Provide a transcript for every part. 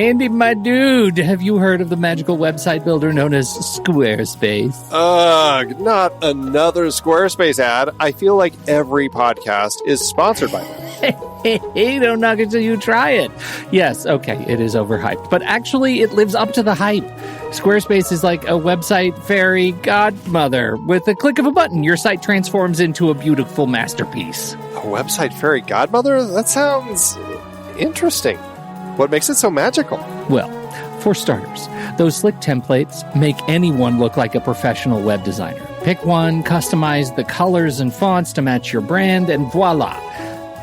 Andy, my dude, have you heard of the magical website builder known as Squarespace? Ugh, not another Squarespace ad. I feel like every podcast is sponsored by them. Hey, don't knock it till you try it. Yes, okay, it is overhyped, but actually it lives up to the hype. Squarespace is like a website fairy godmother. With a click of a button, your site transforms into a beautiful masterpiece. A website fairy godmother? That sounds interesting. What makes it so magical? Well, for starters, those slick templates make anyone look like a professional web designer. Pick one, customize the colors and fonts to match your brand, and voila.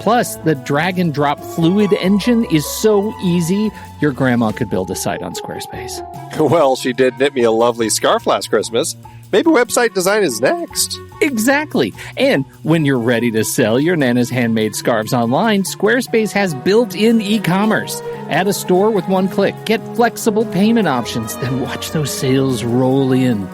Plus, the drag-and-drop fluid engine is so easy, your grandma could build a site on Squarespace. Well, she did knit me a lovely scarf last Christmas. Maybe website design is next. Exactly. And when you're ready to sell your Nana's handmade scarves online, Squarespace has built-in e-commerce. Add a store with one click. Get flexible payment options. Then watch those sales roll in.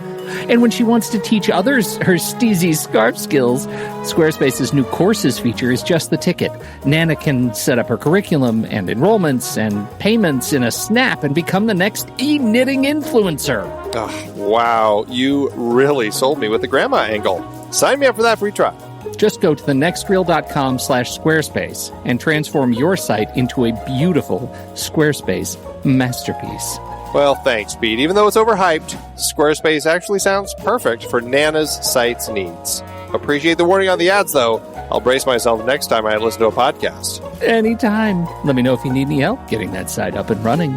And when she wants to teach others her steezy scarf skills, Squarespace's new courses feature is just the ticket. Nana can set up her curriculum and enrollments and payments in a snap and become the next e-knitting influencer. Oh, wow, you really sold me with the grandma angle. Sign me up for that free trial. Just go to thenextreel.com/Squarespace and transform your site into a beautiful Squarespace masterpiece. Well, thanks, Pete. Even though it's overhyped, Squarespace actually sounds perfect for Nana's site's needs. Appreciate the warning on the ads, though. I'll brace myself next time I listen to a podcast. Anytime. Let me know if you need any help getting that site up and running.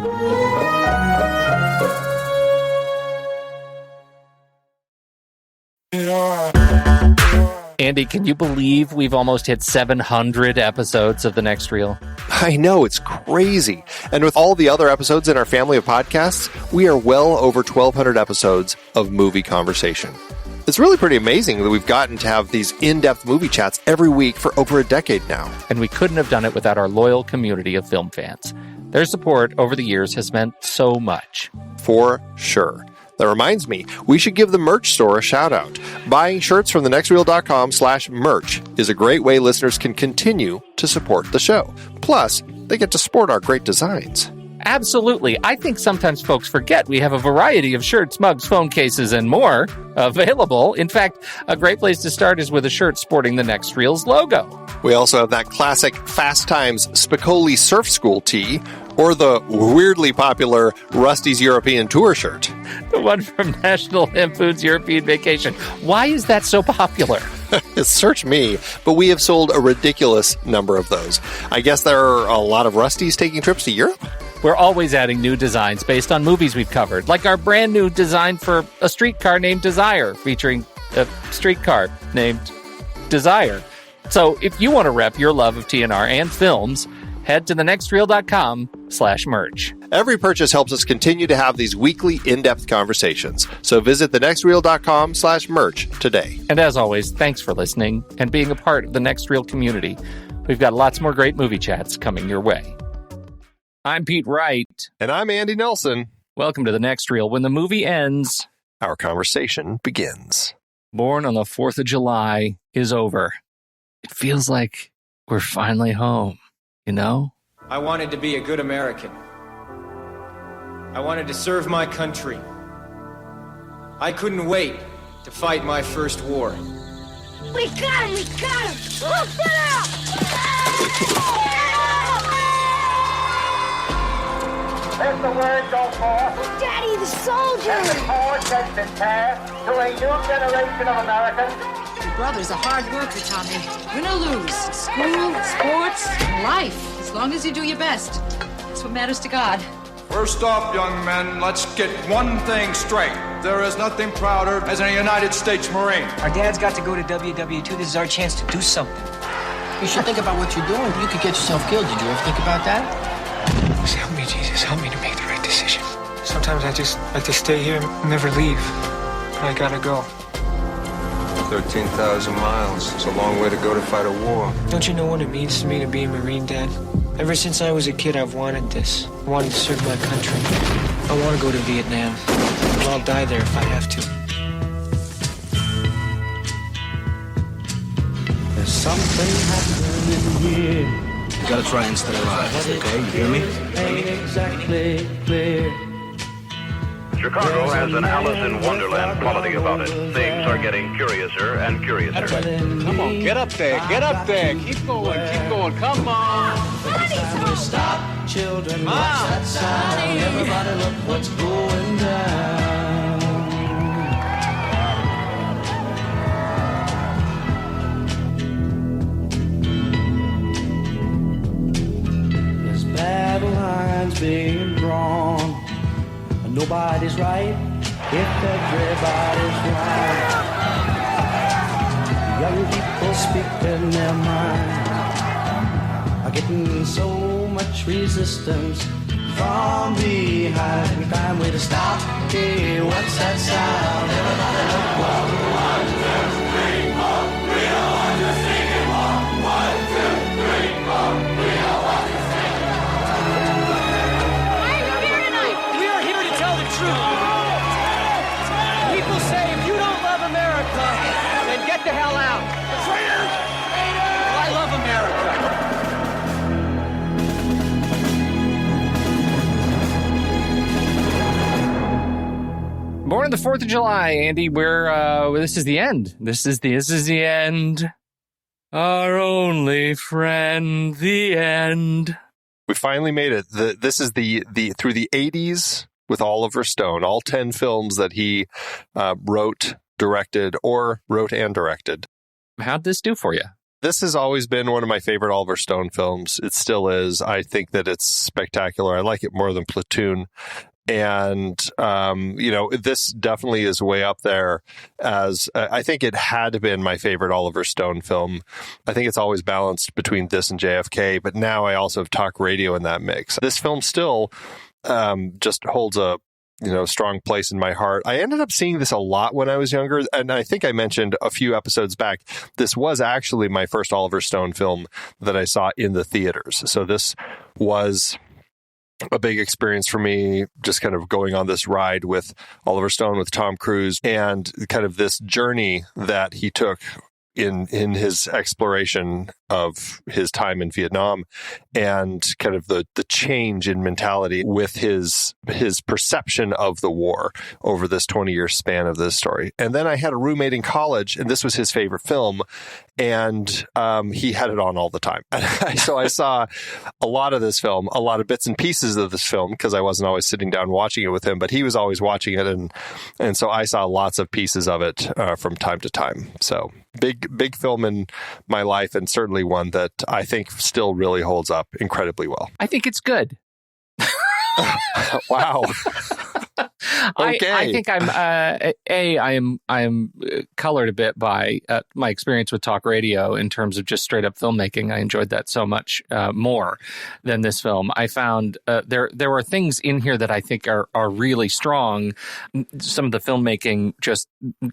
Andy, can you believe we've almost hit 700 episodes of The Next Reel? I know, it's crazy. And with all the other episodes in our family of podcasts, we are well over 1,200 episodes of movie conversation. It's really pretty amazing that we've gotten to have these in-depth movie chats every week for over a decade now. And we couldn't have done it without our loyal community of film fans. Their support over the years has meant so much. For sure. That reminds me, we should give the merch store a shout out. Buying shirts from thenextreel.com/merch is a great way listeners can continue to support the show. Plus, they get to sport our great designs. Absolutely. I think sometimes folks forget we have a variety of shirts, mugs, phone cases, and more available. In fact, a great place to start is with a shirt sporting the Next Reel's logo. We also have that classic Fast Times Spicoli Surf School tee, or the weirdly popular Rusty's European Tour shirt. The one from National Lampoon's European Vacation. Why is that so popular? Search me, but we have sold a ridiculous number of those. I guess there are a lot of Rustys taking trips to Europe? We're always adding new designs based on movies we've covered, like our brand new design for a streetcar named Desire, featuring a streetcar named Desire. So if you want to rep your love of TNR and films, head to thenextreel.com/merch. Every purchase helps us continue to have these weekly in-depth conversations. So visit thenextreel.com/merch today. And as always, thanks for listening and being a part of the Next Reel community. We've got lots more great movie chats coming your way. I'm Pete Wright. And I'm Andy Nelson. Welcome to the Next Reel. When the movie ends, our conversation begins. Born on the 4th of July is over. It feels like we're finally home, you know? I wanted to be a good American. I wanted to serve my country. I couldn't wait to fight my first war. We got him! We got him! Lift it up! Let the word go forth. Daddy, the soldier! And the torch has been passed to a new generation of Americans. Your brother's a hard worker, Tommy. Win or lose. School, sports, life. As long as you do your best. That's what matters to God. First off, young men, let's get one thing straight. There is nothing prouder as a United States Marine. Our dad's got to go to WW2. This is our chance to do something. You should think about what you're doing. You could get yourself killed. Did you ever think about that? Just help me, Jesus. Help me to make the right decision. Sometimes I just like to stay here and never leave. But I gotta go. 13,000 miles. It's a long way to go to fight a war. Don't you know what it means to me to be a Marine, Dad? Ever since I was a kid, I've wanted this. I wanted to serve my country. I want to go to Vietnam. And I'll die there if I have to. There's something happening here. You gotta try and stay alive, okay? You hear me? Ain't exactly clear. Chicago has an Alice in Wonderland quality about it. Things are getting curiouser and curiouser. Come on, get up there, get up there. Keep going, come on. Stop, children, watch that sound. Everybody look what's going down. There's battle lines being drawn. Nobody's right if everybody's wrong. Young people speaking their mind are getting so much resistance from behind. Time way to stop. Hey, what's that sound? Everybody look what. 1, 2, 3, 4. We don't want to sing it more. 1, 2, 3, 4. We don't want to sing it more. People say if you don't love America, then get the hell out. Traitors! Well, I love America. Born on the 4th of July, Andy, this is the end. This is the end. Our only friend, the end. We finally made it. This is the through the 80s with Oliver Stone, all 10 films that he wrote and directed. How'd this do for you? This has always been one of my favorite Oliver Stone films. It still is. I think that it's spectacular. I like it more than Platoon. And, this definitely is way up there as I think it had been my favorite Oliver Stone film. I think it's always balanced between this and JFK, but now I also have Talk Radio in that mix. This film still just holds a strong place in my heart. I ended up seeing this a lot when I was younger, and I think I mentioned a few episodes back, this was actually my first Oliver Stone film that I saw in the theaters. So this was a big experience for me, just kind of going on this ride with Oliver Stone, with Tom Cruise, and kind of this journey that he took in his exploration of his time in Vietnam, and kind of the change in mentality with his perception of the war over this 20-year span of this story. And then I had a roommate in college, and this was his favorite film, and he had it on all the time. So I saw a lot of this film, a lot of bits and pieces of this film, because I wasn't always sitting down watching it with him, but he was always watching it, and so I saw lots of pieces of it from time to time. So big film in my life, and certainly one that I think still really holds up incredibly well. I think it's good. Wow. Okay. I think I'm colored a bit by my experience with Talk Radio in terms of just straight up filmmaking. I enjoyed that so much more than this film. I found there are things in here that I think are really strong. Some of the filmmaking just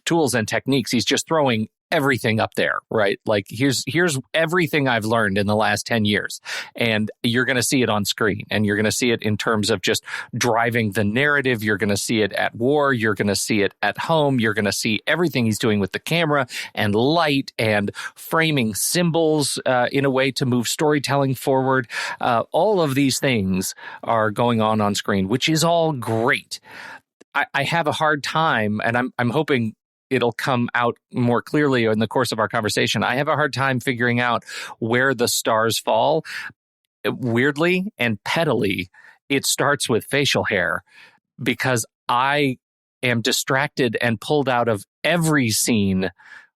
tools and techniques. He's just throwing everything up there, right? Like here's everything I've learned in the last 10 years, and you're going to see it on screen, and you're going to see it in terms of just driving the narrative. You're going to see it at war. You're going to see it at home. You're going to see everything he's doing with the camera and light and framing symbols in a way to move storytelling forward. All of these things are going on screen, which is all great. I have a hard time, and I'm hoping it'll come out more clearly in the course of our conversation. I have a hard time figuring out where the stars fall. Weirdly and pettily, it starts with facial hair, because I am distracted and pulled out of every scene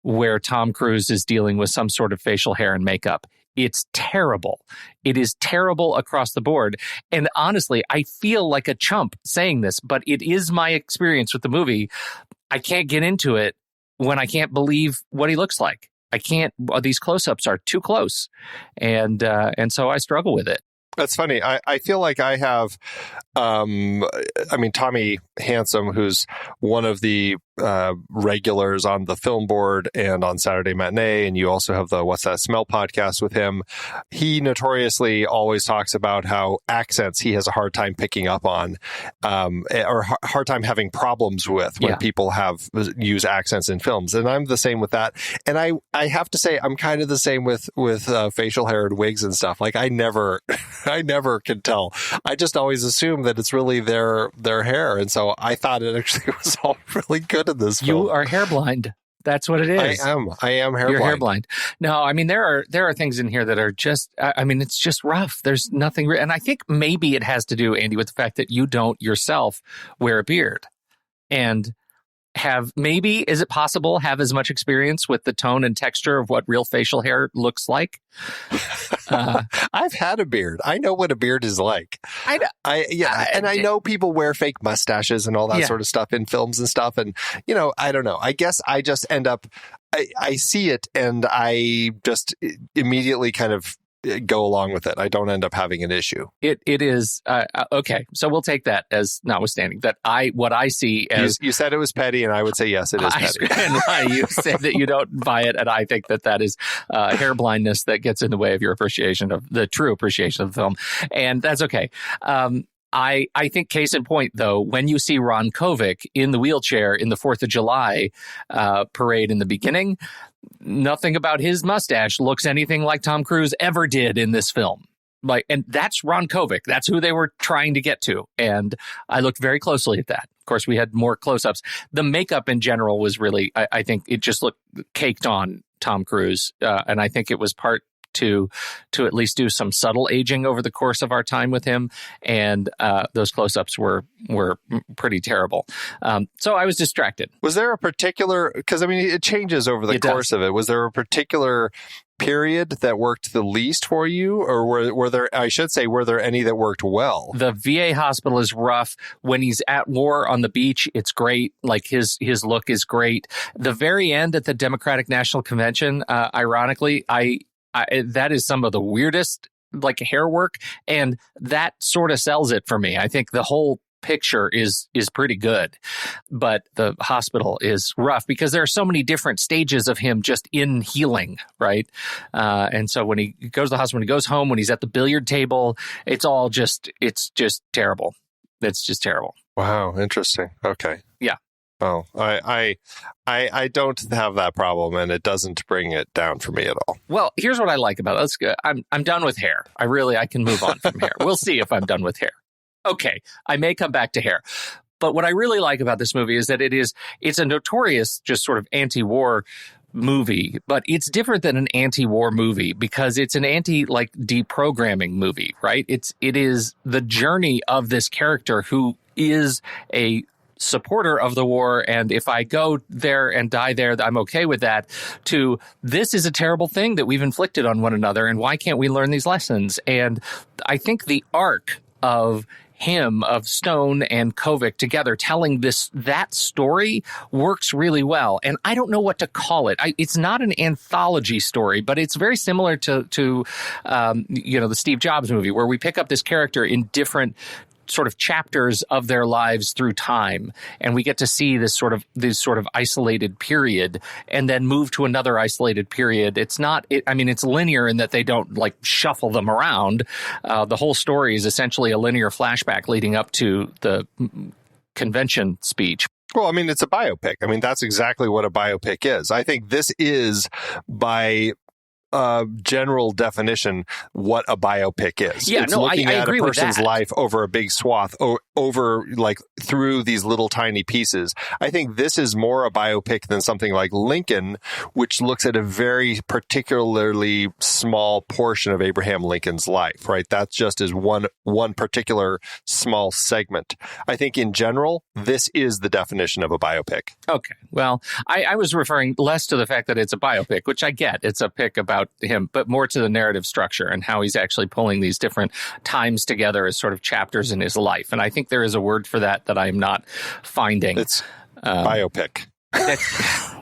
where Tom Cruise is dealing with some sort of facial hair and makeup. It's terrible. It is terrible across the board. And honestly, I feel like a chump saying this, but it is my experience with the movie. I can't get into it when I can't believe what he looks like. I can't. These close-ups are too close, and so I struggle with it. That's funny. I feel like I have, Tommy Handsome, who's one of the regulars on the Film Board and on Saturday Matinee, and you also have the What's That Smell podcast with him. He notoriously always talks about how accents he has a hard time picking up on, or hard time having problems with when people use accents in films. And I'm the same with that. And I have to say, I'm kind of the same with facial hair and wigs and stuff. Like I never can tell. I just always assume that it's really their hair. And so I thought it actually was all really good in this film. You are hair blind. That's what it is. I am hair blind. You're hair blind. No, I mean, there are things in here that are just, it's just rough. There's nothing, and I think maybe it has to do, Andy, with the fact that you don't yourself wear a beard and is it possible, have as much experience with the tone and texture of what real facial hair looks like? I've had a beard. I know what a beard is like. I know people wear fake mustaches and all that sort of stuff in films and stuff. And, I don't know. I guess I just end up, I see it and I just immediately kind of go along with it. I don't end up having an issue. It is okay. So we'll take that as notwithstanding that what I see as you said it was petty, and I would say yes, it is petty. And you said that you don't buy it, and I think that is hair blindness that gets in the way of your appreciation of the true appreciation of the film, and that's okay. I think case in point, though, when you see Ron Kovic in the wheelchair in the 4th of July parade in the beginning, nothing about his mustache looks anything like Tom Cruise ever did in this film. And that's Ron Kovic. That's who they were trying to get to. And I looked very closely at that. Of course, we had more close-ups. The makeup in general was really, I think it just looked caked on Tom Cruise. And I think it was part to at least do some subtle aging over the course of our time with him. And those close-ups were pretty terrible. So I was distracted. Was there a particular, because it changes over the course of it. Was there a particular period that worked the least for you, or were there any that worked well? The VA hospital is rough. When he's at war on the beach, it's great. Like his look is great. The very end at the Democratic National Convention, ironically, that is some of the weirdest hair work, and that sort of sells it for me. I think the whole picture is pretty good, but the hospital is rough because there are so many different stages of him just in healing, right? And so when he goes to the hospital, when he goes home, when he's at the billiard table, it's just terrible. It's just terrible. Wow, interesting. Okay. Yeah. Oh, I don't have that problem, and it doesn't bring it down for me at all. Well, here's what I like about it. That's good. I'm done with hair. I can move on from hair. We'll see if I'm done with hair. Okay, I may come back to hair. But what I really like about this movie is that it's a notorious just sort of anti-war movie, but it's different than an anti-war movie because it's an deprogramming movie, right? It is the journey of this character who is a supporter of the war, and if I go there and die there, I'm okay with that, to this is a terrible thing that we've inflicted on one another, and why can't we learn these lessons? And I think the arc of Stone and Kovic together telling that story works really well. And I don't know what to call it. It's not an anthology story, but it's very similar to the Steve Jobs movie, where we pick up this character in different sort of chapters of their lives through time, and we get to see this sort of isolated period and then move to another isolated period. It's linear in that they don't shuffle them around. The whole story is essentially a linear flashback leading up to the convention speech. Well, it's a biopic. That's exactly what a biopic is. I think this is, by general definition, what a biopic is. Yeah, it's looking I at agree a person's with that. life over a big swath, over through these little tiny pieces. I think this is more a biopic than something like Lincoln, which looks at a very particularly small portion of Abraham Lincoln's life, right? That's just as one particular small segment. I think in general, this is the definition of a biopic. Okay. Well, I was referring less to the fact that it's a biopic, which I get. It's a pic about him, but more to the narrative structure and how he's actually pulling these different times together as sort of chapters in his life. And I think there is a word for that I'm not finding. It's biopic.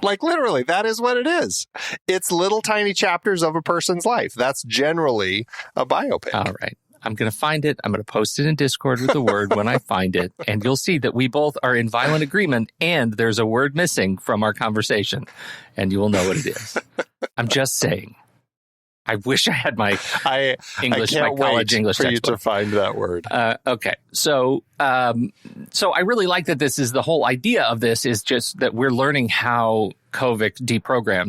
Literally, that is what it is. It's little tiny chapters of a person's life. That's generally a biopic. All right. I'm going to find it. I'm going to post it in Discord with the word when I find it. And you'll see that we both are in violent agreement and there's a word missing from our conversation. And you will know what it is. I'm just saying. I wish I had my English, my college English for textbook. You to find that word. Okay. So I really like that this is the whole idea of this is just that we're learning how Kovic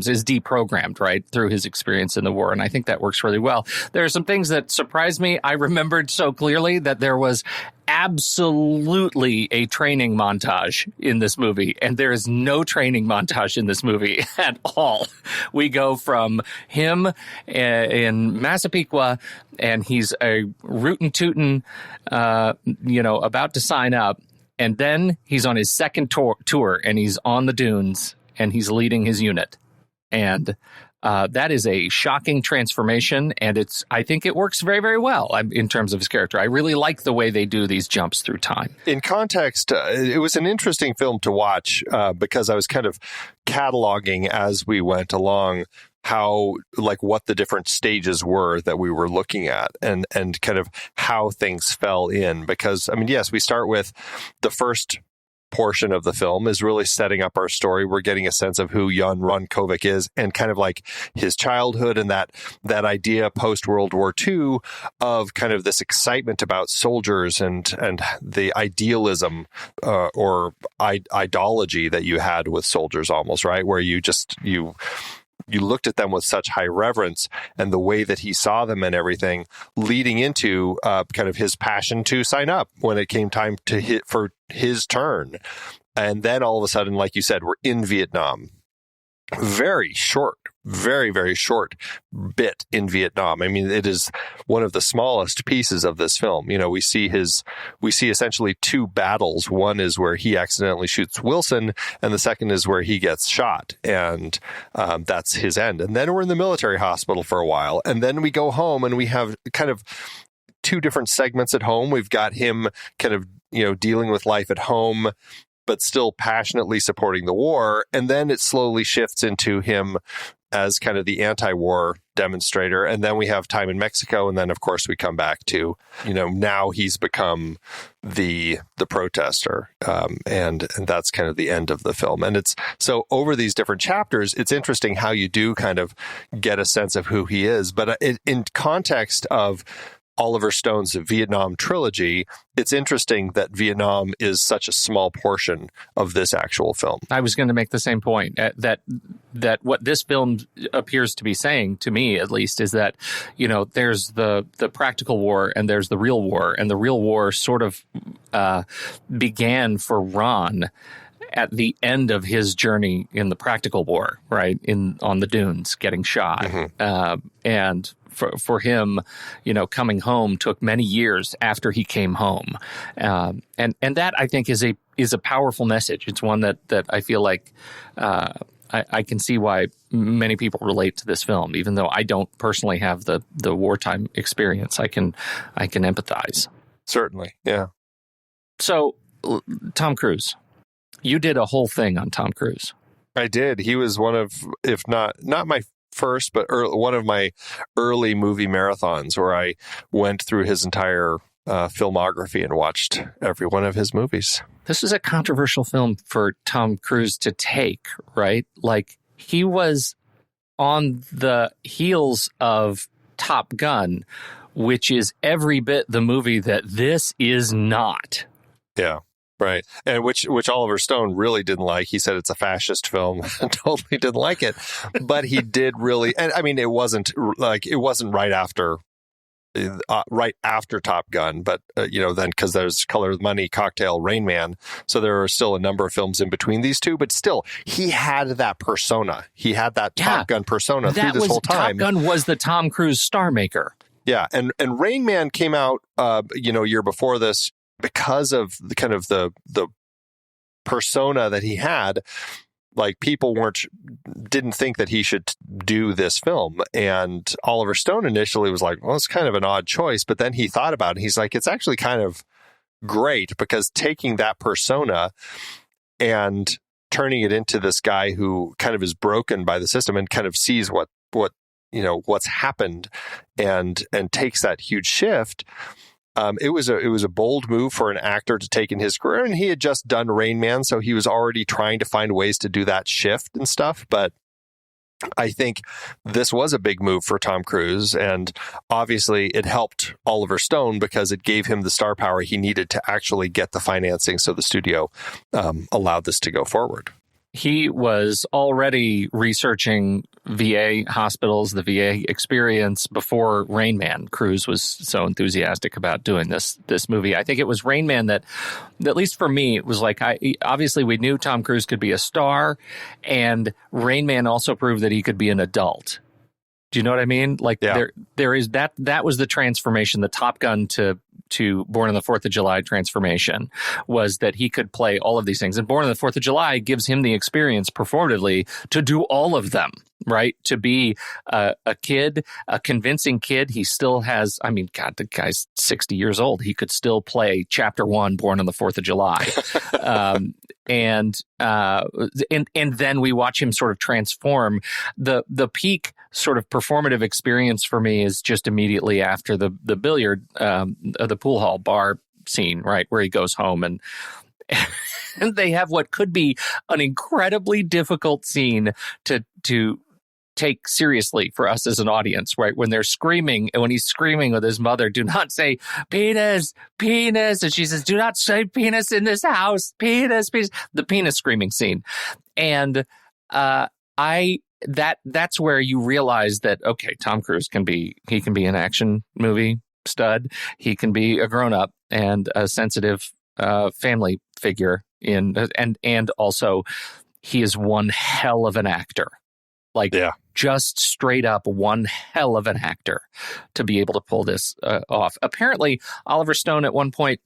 is deprogrammed, right, through his experience in the war. And I think that works really well. There are some things that surprised me. I remembered so clearly that there was absolutely a training montage in this movie. And there is no training montage in this movie at all. We go from him in Massapequa, and he's a rootin' tootin', about to sign up. And then he's on his second tour, and he's on the dunes, and he's leading his unit. And that is a shocking transformation, and I think it works very, very well in terms of his character. I really like the way they do these jumps through time. In context, it was an interesting film to watch because I was kind of cataloging as we went along what the different stages were that we were looking at and kind of how things fell in. Because, yes, we start with the first portion of the film is really setting up our story. We're getting a sense of who young Ron Kovic is and kind of like his childhood and that idea post World War II of kind of this excitement about soldiers and the idealism or ideology that you had with soldiers almost, right? Where you looked at them with such high reverence and the way that he saw them and everything leading into kind of his passion to sign up when it came time to hit for his turn. And then all of a sudden, like you said, we're in Vietnam. Very short, very, very short bit in Vietnam. It is one of the smallest pieces of this film. We see essentially two battles. One is where he accidentally shoots Wilson, and the second is where he gets shot, and that's his end. And then we're in the military hospital for a while, and then we go home, and we have kind of two different segments at home. We've got him kind of dealing with life at home, but still passionately supporting the war. And then it slowly shifts into him as kind of the anti-war demonstrator. And then we have time in Mexico. And then, of course, we come back to, now he's become the protester. And that's kind of the end of the film. And it's so over these different chapters, it's interesting how you do kind of get a sense of who he is. But in context of Oliver Stone's Vietnam trilogy, it's interesting that Vietnam is such a small portion of this actual film. I was going to make the same point, that what this film appears to be saying, to me at least, is that, there's the practical war and there's the real war. And the real war sort of began for Ron at the end of his journey in the practical war, right? On the dunes, getting shot. Mm-hmm. And for him, coming home took many years after he came home. And that, I think, is a powerful message. It's one that I feel like I can see why many people relate to this film, even though I don't personally have the wartime experience. I can empathize. Certainly, yeah. So, Tom Cruise. You did a whole thing on Tom Cruise. I did. He was one of, if not my first, but one of my early movie marathons where I went through his entire filmography and watched every one of his movies. This is a controversial film for Tom Cruise to take, right? Like, he was on the heels of Top Gun, which is every bit the movie that this is not. Yeah. Right. And which Oliver Stone really didn't like. He said it's a fascist film. Totally didn't like it. But he did really. And it wasn't right after Top Gun. But, then because there's Color of Money, Cocktail, Rain Man. So there are still a number of films in between these two. But still, he had that persona. He had that Top Gun persona through this whole time. Top Gun was the Tom Cruise star maker. Yeah. And Rain Man came out, a year before this. Because of the persona that he had, like, people didn't think that he should do this film. And Oliver Stone initially was like, well, it's kind of an odd choice. But then he thought about it. And he's like, it's actually kind of great, because taking that persona and turning it into this guy who kind of is broken by the system and kind of sees what what's happened and takes that huge shift. It was a bold move for an actor to take in his career, and he had just done Rain Man, so he was already trying to find ways to do that shift and stuff. But I think this was a big move for Tom Cruise, and obviously it helped Oliver Stone because it gave him the star power he needed to actually get the financing, so the studio allowed this to go forward. He was already researching VA hospitals, the VA experience before Rain Man. Cruise was so enthusiastic about doing this movie. I think it was Rain Man that, at least for me, it was like, obviously we knew Tom Cruise could be a star, and Rain Man also proved that he could be an adult. Do you know what I mean? Like, yeah. there is that was the transformation, the Top Gun to Born on the 4th of July transformation, was that he could play all of these things. And Born on the 4th of July gives him the experience performatively to do all of them, right? To be a kid, a convincing kid. He still has, I mean, God, the guy's 60 years old. He could still play Chapter 1, Born on the 4th of July. And then we watch him sort of transform. The peak sort of performative experience for me is just immediately after the billiard, the pool hall bar scene, right, where he goes home and they have what could be an incredibly difficult scene to take seriously for us as an audience, right? When they're screaming, and when he's screaming with his mother, do not say penis, penis. And she says, do not say penis in this house, penis, penis. The penis screaming scene. And that's where you realize that, okay, Tom Cruise can be an action movie stud. He can be a grown up and a sensitive family figure and also he is one hell of an actor. Like, just straight up one hell of an actor to be able to pull this off. Apparently, Oliver Stone at one point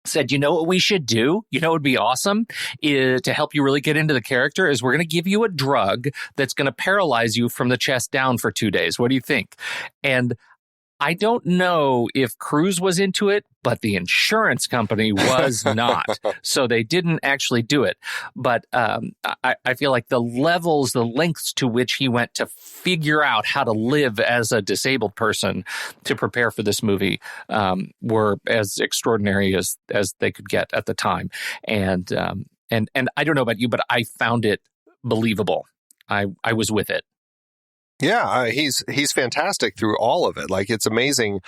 said, you know what we should do? You know what would be awesome to help you really get into the character is we're going to give you a drug that's going to paralyze you from the chest down for 2 days. What do you think? And I don't know if Cruise was into it, but the insurance company was not. So they didn't actually do it. But I feel like the lengths to which he went to figure out how to live as a disabled person to prepare for this movie were as extraordinary as they could get at the time. And I don't know about you, but I found it believable. I was with it. Yeah, he's fantastic through all of it. Like, it's amazing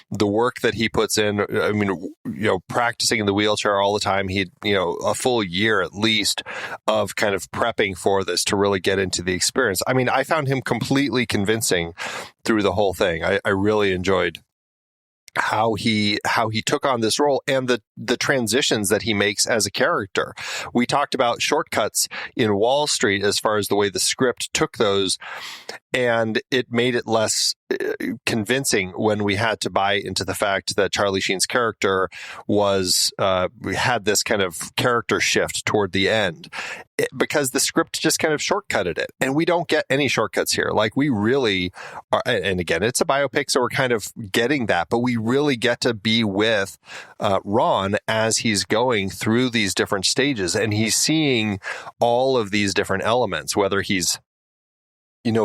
the work that he puts in. I mean, practicing in the wheelchair all the time. He, a full year at least of kind of prepping for this to really get into the experience. I mean, I found him completely convincing through the whole thing. I really enjoyed how he took on this role and the transitions that he makes as a character. We talked about shortcuts in Wall Street as far as the way the script took those, and it made it less convincing when we had to buy into the fact that Charlie Sheen's character had this kind of character shift toward the end, because the script just kind of shortcutted it. And we don't get any shortcuts here. Like, we really are, and again, it's a biopic, so we're kind of getting that, but we really get to be with Ron as he's going through these different stages, and he's seeing all of these different elements, whether he's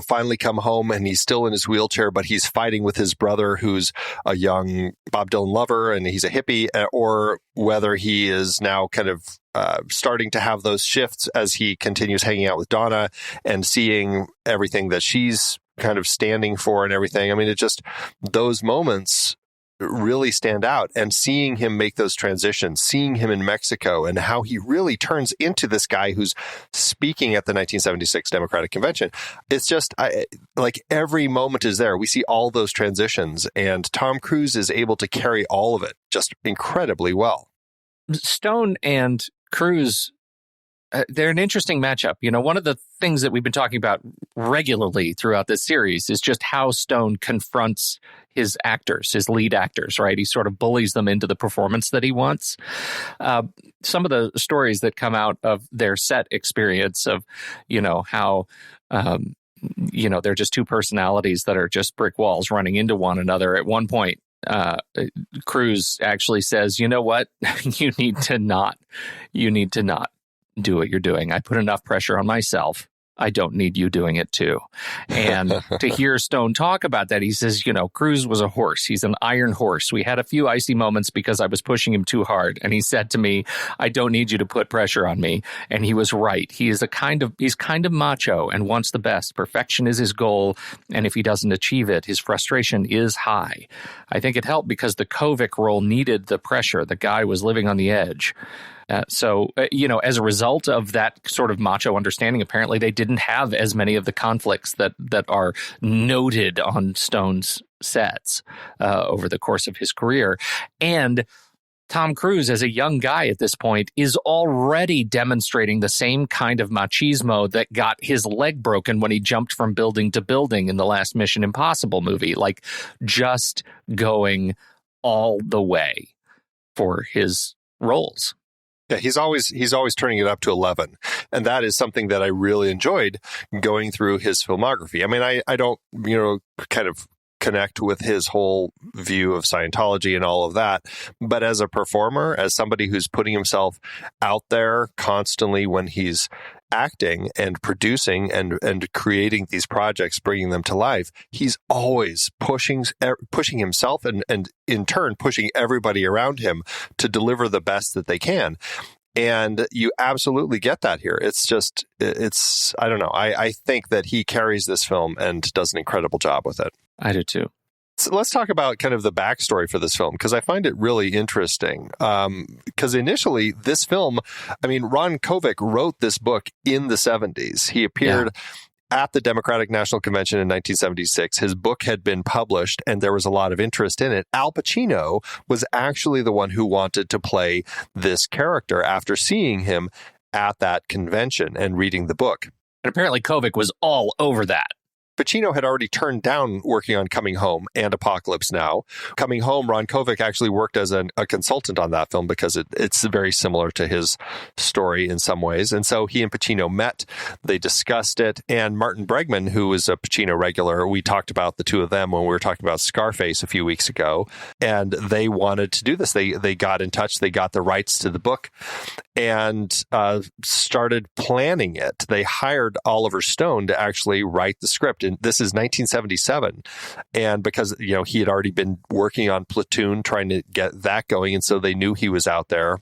finally come home and he's still in his wheelchair, but he's fighting with his brother, who's a young Bob Dylan lover and he's a hippie, or whether he is now kind of starting to have those shifts as he continues hanging out with Donna and seeing everything that she's kind of standing for and everything. I mean, those moments really stand out, and seeing him make those transitions, seeing him in Mexico and how he really turns into this guy who's speaking at the 1976 Democratic Convention. It's just like every moment is there. We see all those transitions, and Tom Cruise is able to carry all of it just incredibly well. Stone and Cruise, they're an interesting matchup. One of the things that we've been talking about regularly throughout this series is just how Stone confronts his actors, his lead actors, right? He sort of bullies them into the performance that he wants. Some of the stories that come out of their set experience of, how, they're just two personalities that are just brick walls running into one another. At one point, Cruise actually says, you know what? You need to not do what you're doing. I put enough pressure on myself I don't need you doing it too. And to hear Stone talk about that, he says, Cruise was a horse. He's an iron horse. We had a few icy moments because I was pushing him too hard. And he said to me, I don't need you to put pressure on me. And he was right. He's kind of macho and wants the best. Perfection is his goal. And if he doesn't achieve it, his frustration is high. I think it helped because the Kovic role needed the pressure. The guy was living on the edge. So, as a result of that sort of macho understanding, apparently they didn't have as many of the conflicts that are noted on Stone's sets over the course of his career. And Tom Cruise, as a young guy at this point, is already demonstrating the same kind of machismo that got his leg broken when he jumped from building to building in the last Mission Impossible movie, like just going all the way for his roles. Yeah, he's always turning it up to 11. And that is something that I really enjoyed going through his filmography. I mean, I don't, kind of connect with his whole view of Scientology and all of that. But as a performer, as somebody who's putting himself out there constantly when he's acting and producing and creating these projects, bringing them to life, he's always pushing himself and in turn pushing everybody around him to deliver the best that they can. And you absolutely get that here. It's I don't know. I think that he carries this film and does an incredible job with it. I do too. So let's talk about kind of the backstory for this film, because I find it really interesting. Because initially, this film, Ron Kovic wrote this book in the 70s. He appeared at the Democratic National Convention in 1976. His book had been published, and there was a lot of interest in it. Al Pacino was actually the one who wanted to play this character after seeing him at that convention and reading the book. And apparently Kovic was all over that. Pacino had already turned down working on Coming Home and Apocalypse Now. Coming Home, Ron Kovic actually worked as a consultant on that film because it's very similar to his story in some ways. And so he and Pacino met, they discussed it, and Martin Bregman, who was a Pacino regular, we talked about the two of them when we were talking about Scarface a few weeks ago, and they wanted to do this. They got in touch, they got the rights to the book, and started planning it. They hired Oliver Stone to actually write the script. And this is 1977. And because, he had already been working on Platoon, trying to get that going. And so they knew he was out there.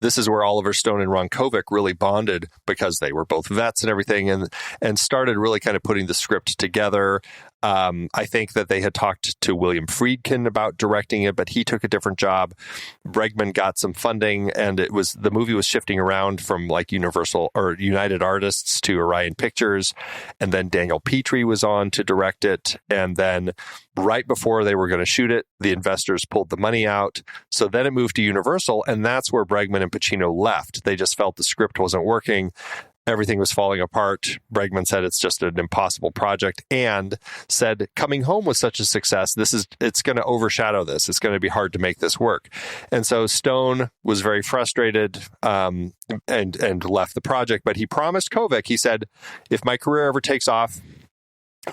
This is where Oliver Stone and Ron Kovic really bonded because they were both vets and everything, and started really kind of putting the script together. I think that they had talked to William Friedkin about directing it, but he took a different job. Bregman got some funding, and the movie was shifting around from like Universal or United Artists to Orion Pictures, and then Daniel Petrie was on to direct it. And then right before they were going to shoot it, the investors pulled the money out. So then it moved to Universal, and that's where Bregman and Pacino left. They just felt the script wasn't working. Everything was falling apart. Bregman said it's just an impossible project, and said Coming Home was such a success, it's going to overshadow this. It's going to be hard to make this work. And so Stone was very frustrated and left the project. But he promised Kovic, he said, if my career ever takes off,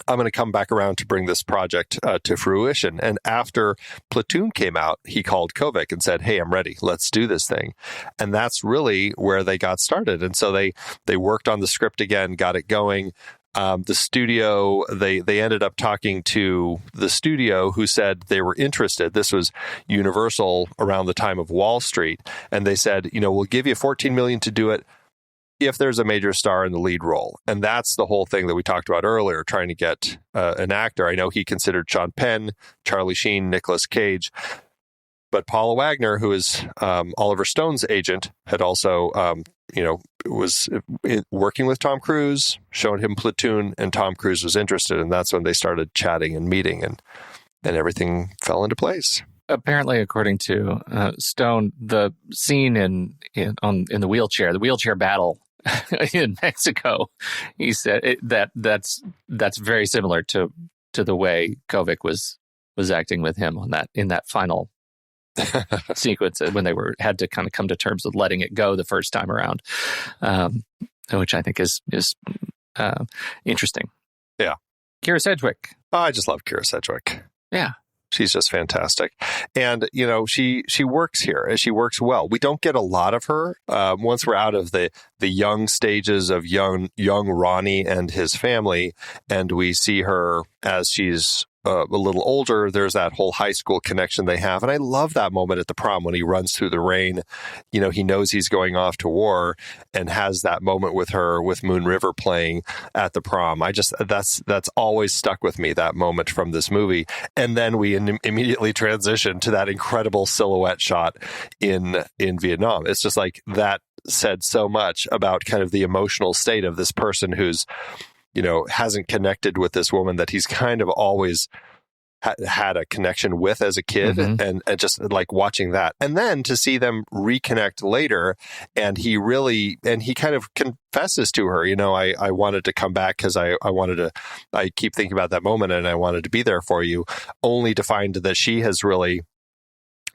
I'm going to come back around to bring this project to fruition. And after Platoon came out, he called Kovic and said, hey, I'm ready. Let's do this thing. And that's really where they got started. And so they worked on the script again, got it going. The studio, they ended up talking to the studio, who said they were interested. This was Universal around the time of Wall Street. And they said, we'll give you $14 million to do it if there's a major star in the lead role. And that's the whole thing that we talked about earlier, trying to get an actor. I know he considered Sean Penn, Charlie Sheen, Nicolas Cage, but Paula Wagner, who is Oliver Stone's agent, had also, was working with Tom Cruise, showed him Platoon, and Tom Cruise was interested. And that's when they started chatting and meeting, and everything fell into place. Apparently, according to Stone, the scene in the wheelchair battle in Mexico, he said that's very similar to the way Kovic was acting with him in that final sequence when they had to kind of come to terms with letting it go the first time around, which I think is interesting. Yeah, Kyra Sedgwick. Oh, I just love Kyra Sedgwick. Yeah. She's just fantastic. And, she works here and she works well. We don't get a lot of her. Once we're out of the young stages of young Ronnie and his family, and we see her as she's a little older, there's that whole high school connection they have. And I love that moment at the prom when he runs through the rain. He knows he's going off to war and has that moment with her with Moon River playing at the prom. That's always stuck with me, that moment from this movie. And then we immediately transition to that incredible silhouette shot in Vietnam. It's just like that said so much about kind of the emotional state of this person who's hasn't connected with this woman that he's kind of always had a connection with as a kid, and just like watching that. And then to see them reconnect later, and he kind of confesses to her, I wanted to come back because I keep thinking about that moment and I wanted to be there for you, only to find that she has really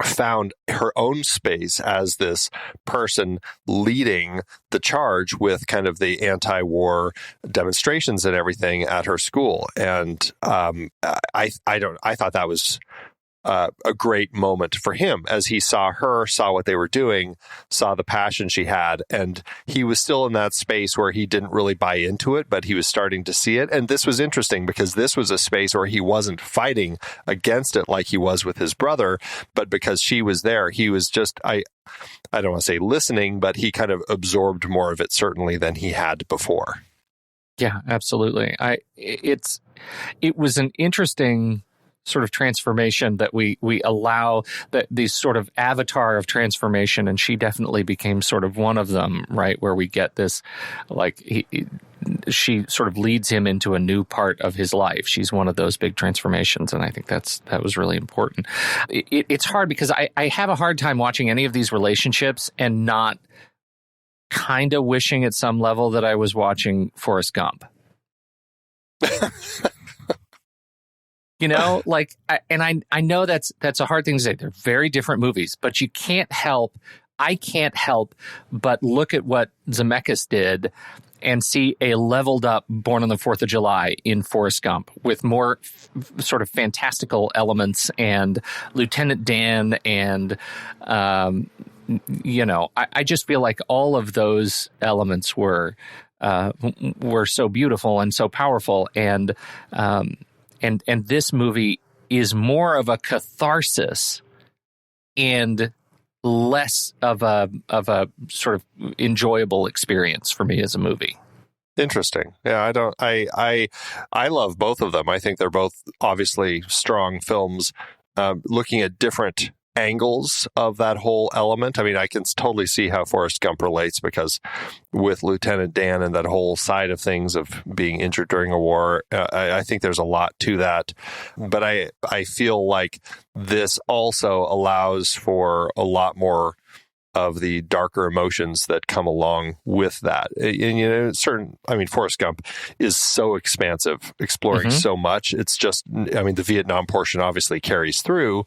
found her own space as this person leading the charge with kind of the anti-war demonstrations and everything at her school. And I thought that was a great moment for him as he saw what they were doing, saw the passion she had, and he was still in that space where he didn't really buy into it, but he was starting to see it. And this was interesting because this was a space where he wasn't fighting against it like he was with his brother, but because she was there, he was just, I don't want to say listening, but he kind of absorbed more of it certainly than he had before. Yeah, absolutely. It was an interesting sort of transformation that we allow, that these sort of avatar of transformation, and she definitely became sort of one of them, right? Where we get this, like, she sort of leads him into a new part of his life. She's one of those big transformations, and I think that was really important. It's hard because I have a hard time watching any of these relationships and not kind of wishing at some level that I was watching Forrest Gump. I know that's a hard thing to say. They're very different movies, but I can't help but look at what Zemeckis did and see a leveled up Born on the 4th of July in Forrest Gump with more sort of fantastical elements, and Lieutenant Dan, and I just feel like all of those elements were so beautiful and so powerful, and this movie is more of a catharsis and less of a sort of enjoyable experience for me as a movie. Interesting. Yeah, I love both of them. I think they're both obviously strong films, looking at different angles of that whole element. I mean, I can totally see how Forrest Gump relates, because with Lieutenant Dan and that whole side of things of being injured during a war, I think there's a lot to that. But I feel like this also allows for a lot more of the darker emotions that come along with that. And, Forrest Gump is so expansive, exploring so much. It's just, the Vietnam portion obviously carries through,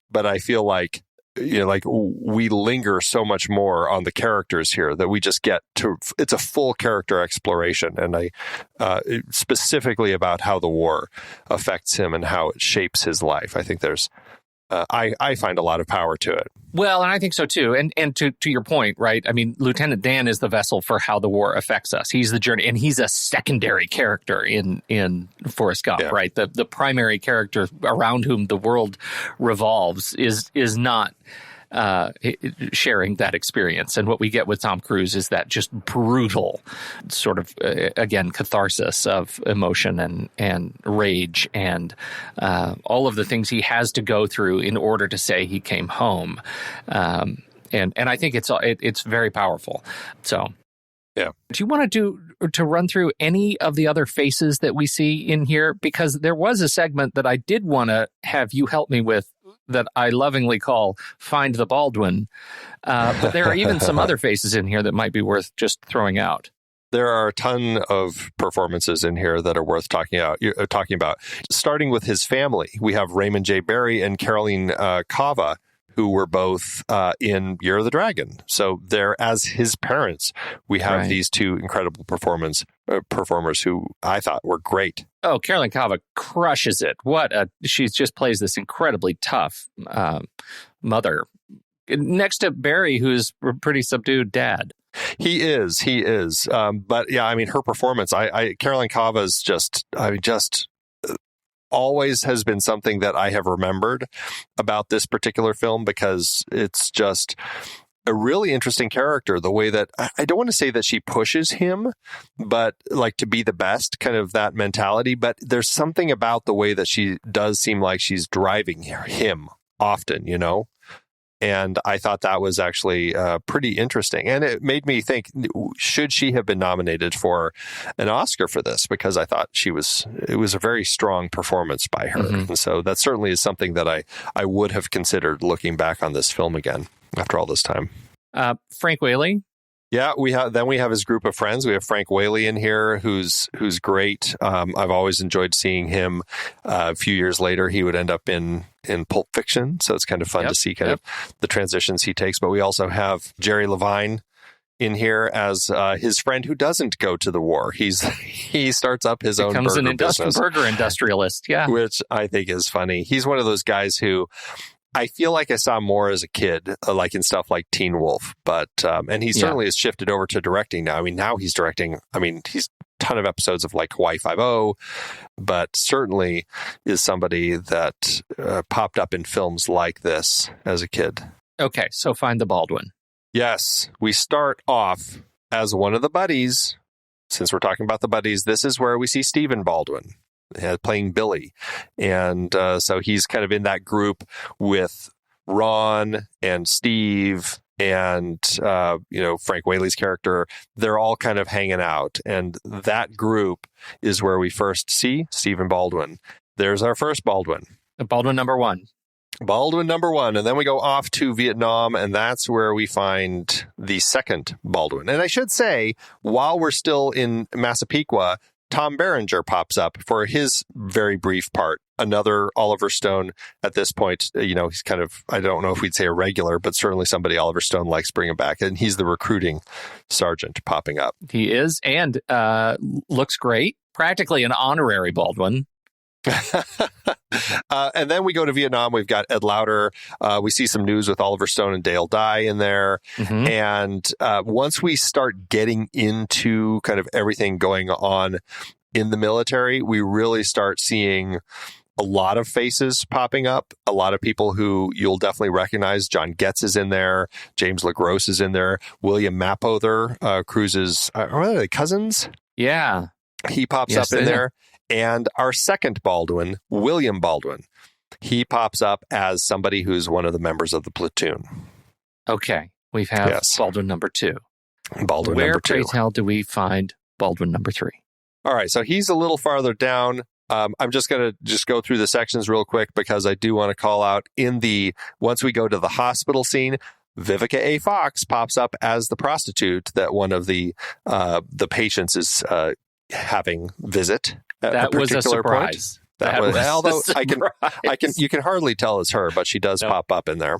but I feel like, we linger so much more on the characters here that we just get to, it's a full character exploration. And specifically about how the war affects him and how it shapes his life. I think there's, I find a lot of power to it. Well, and I think so too. And to your point, right? I mean, Lieutenant Dan is the vessel for how the war affects us. He's the journey, and he's a secondary character in Forrest Gump, right? The primary character around whom the world revolves is not sharing that experience. And what we get with Tom Cruise is that just brutal sort of, again, catharsis of emotion and rage and all of the things he has to go through in order to say he came home. And I think it's very powerful. So, yeah. Do you want to run through any of the other faces that we see in here? Because there was a segment that I did want to have you help me with that I lovingly call Find the Baldwin. But there are even some other faces in here that might be worth just throwing out. There are a ton of performances in here that are worth talking about. Starting with his family, we have Raymond J. Barry and Caroline Cava, who were both in Year of the Dragon. So they're as his parents. We have these two incredible performers who I thought were great. Oh, Carolyn Kava crushes it. She just plays this incredibly tough mother next to Barry, who's a pretty subdued dad. He is. But yeah, I mean, her performance, Carolyn Kava's just always has been something that I have remembered about this particular film, because it's just a really interesting character. The way that, I don't want to say that she pushes him, but like to be the best, kind of that mentality. But there's something about the way that she does seem like she's driving him often, you know? And I thought that was actually pretty interesting. And it made me think, should she have been nominated for an Oscar for this? Because I thought it was a very strong performance by her. Mm-hmm. And so that certainly is something that I would have considered looking back on this film again after all this time. Frank Whaley. Yeah, we have his group of friends. We have Frank Whaley in here, who's great. I've always enjoyed seeing him. A few years later, he would end up in Pulp Fiction, so it's kind of fun to see kind of the transitions he takes. But we also have Jerry Levine in here as his friend who doesn't go to the war. He starts up his own burger business. Burger industrialist, which I think is funny. He's one of those guys who I feel like I saw more as a kid, like in stuff like Teen Wolf, but and he certainly has shifted over to directing now. I mean, now he's directing. I mean, he's a ton of episodes of like Hawaii Five-0, but certainly is somebody that popped up in films like this as a kid. Okay, so find the Baldwin. Yes, we start off as one of the buddies. Since we're talking about the buddies, this is where we see Stephen Baldwin playing Billy. And so he's kind of in that group with Ron and Steve and, Frank Whaley's character. They're all kind of hanging out. And that group is where we first see Stephen Baldwin. There's our first Baldwin. Baldwin number one. And then we go off to Vietnam, and that's where we find the second Baldwin. And I should say, while we're still in Massapequa, Tom Berenger pops up for his very brief part. Another Oliver Stone at this point. He's kind of, I don't know if we'd say a regular, but certainly somebody Oliver Stone likes bringing back. And he's the recruiting sergeant popping up. He is, and looks great. Practically an honorary Baldwin. And then we go to Vietnam. We've got Ed Lauter. We see some news with Oliver Stone and Dale Dye in there. Mm-hmm. And once we start getting into kind of everything going on in the military, we really start seeing a lot of faces popping up. A lot of people who you'll definitely recognize. John Getz is in there. James LaGrosse is in there. William Mapother, Cruise's, are they cousins? Yeah. He pops up in there. And our second Baldwin, William Baldwin, he pops up as somebody who's one of the members of the Platoon. Okay. We have Baldwin number two. Number two. Where, pray tell, do we find Baldwin number three? All right. So he's a little farther down. I'm just going to go through the sections real quick because I do want to call out once we go to the hospital scene, Vivica A. Fox pops up as the prostitute that one of the patients is having visit. That was a surprise. Although you can hardly tell it's her, but she does pop up in there.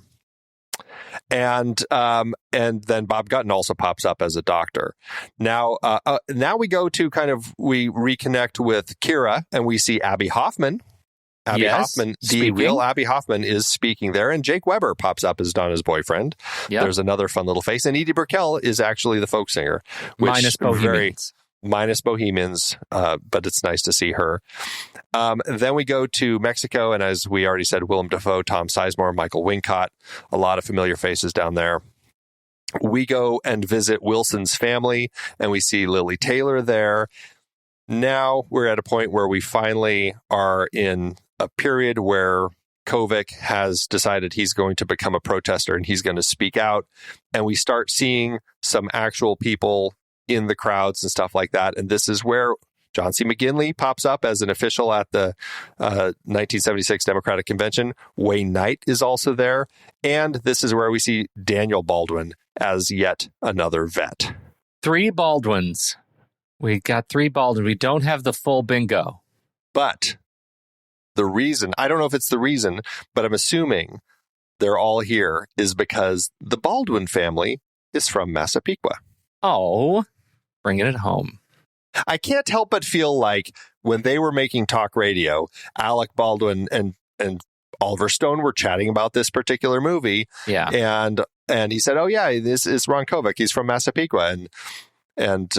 And then Bob Gutton also pops up as a doctor. Now we go to we reconnect with Kira and we see Abby Hoffman. Hoffman, the real Abby Hoffman, is speaking there, and Jake Weber pops up as Donna's boyfriend. Yep. There's another fun little face, and Edie Brickell is actually the folk singer, minus Bohemians, but it's nice to see her. Then we go to Mexico, and as we already said, Willem Dafoe, Tom Sizemore, Michael Wincott, a lot of familiar faces down there. We go and visit Wilson's family, and we see Lily Taylor there. Now we're at a point where we finally are in a period where Kovic has decided he's going to become a protester, and he's going to speak out, and we start seeing some actual people in the crowds and stuff like that. And this is where John C. McGinley pops up as an official at the 1976 Democratic Convention. Wayne Knight is also there. And this is where we see Daniel Baldwin as yet another vet. 3 Baldwins. We got 3 Baldwins. We don't have the full bingo. But the reason, I don't know if it's the reason, but I'm assuming they're all here is because the Baldwin family is from Massapequa. Oh, bringing it home. I can't help but feel like when they were making talk radio, Alec Baldwin and Oliver Stone were chatting about this particular movie. Yeah. And he said, "Oh yeah, this is Ron Kovic. He's from Massapequa." And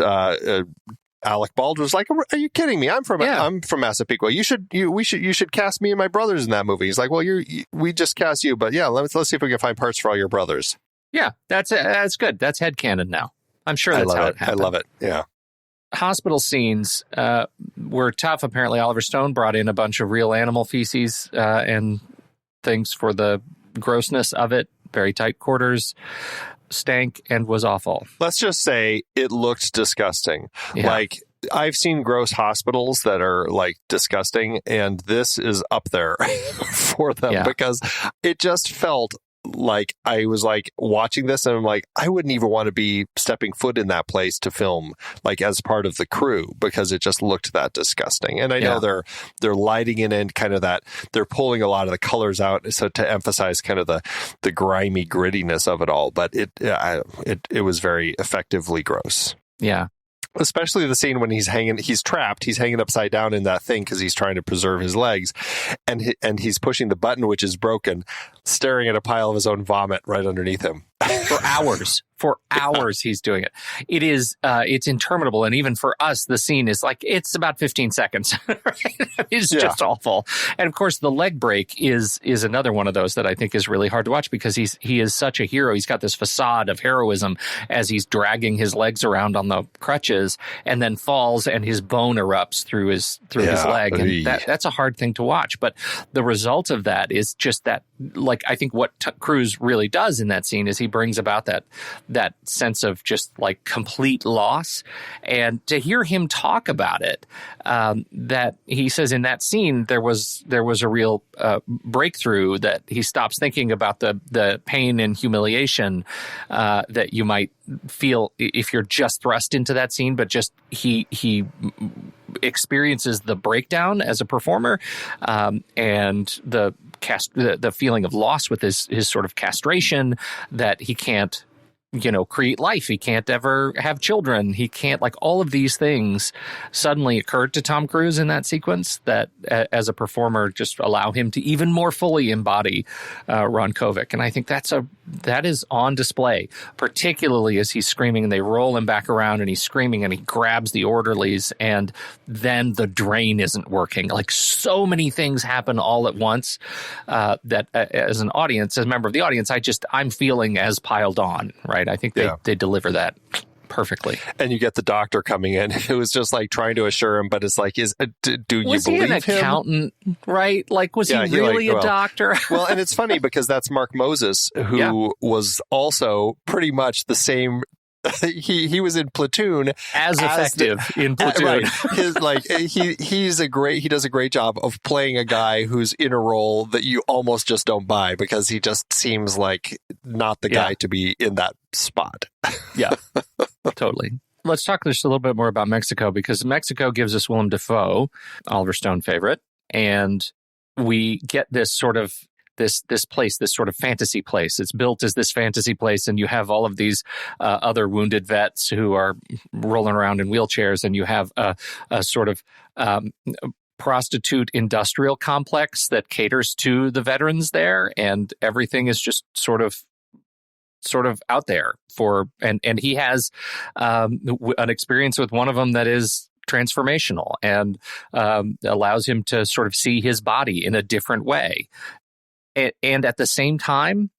Alec Baldwin was like, "Are you kidding me? I'm from Massapequa. You should cast me and my brothers in that movie." He's like, "Well, we just cast you, but yeah, let's see if we can find parts for all your brothers." Yeah, that's good. That's headcanon now. I'm sure that's how it happened. I love it. Yeah. Hospital scenes were tough. Apparently, Oliver Stone brought in a bunch of real animal feces and things for the grossness of it. Very tight quarters, stank, and was awful. Let's just say it looked disgusting. Yeah. Like, I've seen gross hospitals that are like disgusting, and this is up there for them because it just felt like I was like watching this and I'm like, I wouldn't even want to be stepping foot in that place to film like as part of the crew because it just looked that disgusting. And I know they're lighting it in kind of that, they're pulling a lot of the colors out so to emphasize kind of the grimy grittiness of it all, but it was very effectively gross. Yeah. Especially the scene when he's trapped, he's hanging upside down in that thing because he's trying to preserve his legs, and he's pushing the button, which is broken, staring at a pile of his own vomit right underneath him. For hours. For hours he's doing it. It is, it's interminable. And even for us, the scene is like, it's about 15 seconds. Right? It's just awful. And of course, the leg break is another one of those that I think is really hard to watch because he is such a hero. He's got this facade of heroism as he's dragging his legs around on the crutches and then falls and his bone erupts through his leg. And that's a hard thing to watch. But the result of that is just that, like, I think what Cruise really does in that scene is he brings about that sense of just like complete loss. And to hear him talk about it, that he says in that scene, there was a real breakthrough that he stops thinking about the pain and humiliation that you might feel if you're just thrust into that scene, but just he experiences the breakdown as a performer, and the feeling of loss with his sort of castration, that he can't, create life. He can't ever have children. He can't, like, all of these things suddenly occurred to Tom Cruise in that sequence that as a performer just allow him to even more fully embody Ron Kovic. And I think that is on display, particularly as he's screaming and they roll him back around and he's screaming and he grabs the orderlies and then the drain isn't working. Like, so many things happen all at once that as an audience, as a member of the audience, I'm feeling as piled on, right? I think they deliver that perfectly. And you get the doctor coming in. It was just like trying to assure him, but it's like, do you believe him? Was he an accountant, right? Like, was he really a doctor? Well, and it's funny because that's Mark Moses, who was also pretty much the same. He was in Platoon as effective in Platoon. Right. He does a great job of playing a guy who's in a role that you almost just don't buy because he just seems like not the guy to be in that spot. Yeah, totally. Let's talk just a little bit more about Mexico, because Mexico gives us Willem Dafoe, Oliver Stone favorite, and we get this sort of this place, this sort of fantasy place. It's built as this fantasy place, and you have all of these other wounded vets who are rolling around in wheelchairs, and you have a sort of prostitute industrial complex that caters to the veterans there, and everything is just sort of out there and he has an experience with one of them that is transformational and allows him to sort of see his body in a different way. And at the same time,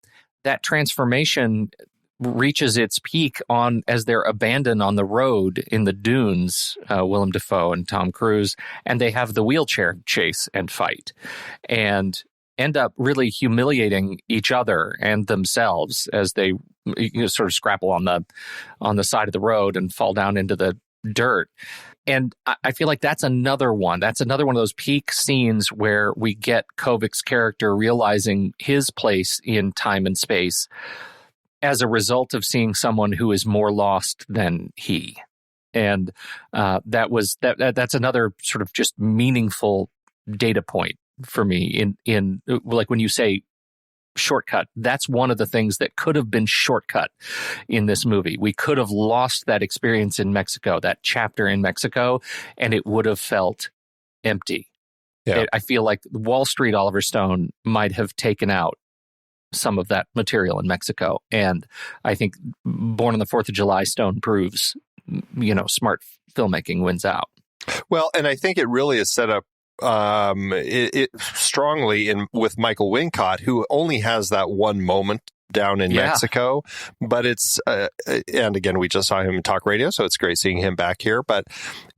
that transformation reaches its peak as they're abandoned on the road in the dunes, Willem Dafoe and Tom Cruise, and they have the wheelchair chase and fight, and end up really humiliating each other and themselves as they sort of scrapple on the side of the road and fall down into the dirt. And I feel like that's another one. That's another one of those peak scenes where we get Kovic's character realizing his place in time and space as a result of seeing someone who is more lost than he. And that's another sort of just meaningful data point for me in like when you say shortcut. That's one of the things that could have been shortcut in this movie. We could have lost that experience in Mexico, that chapter in Mexico, and it would have felt empty. Yeah. I feel like Wall Street Oliver Stone might have taken out some of that material in Mexico. And I think Born on the 4th of July Stone proves, smart filmmaking wins out. Well, and I think it really is set up it strongly with Michael Wincott, who only has that one moment down in Mexico, but it's and again, we just saw him in talk radio, so it's great seeing him back here, but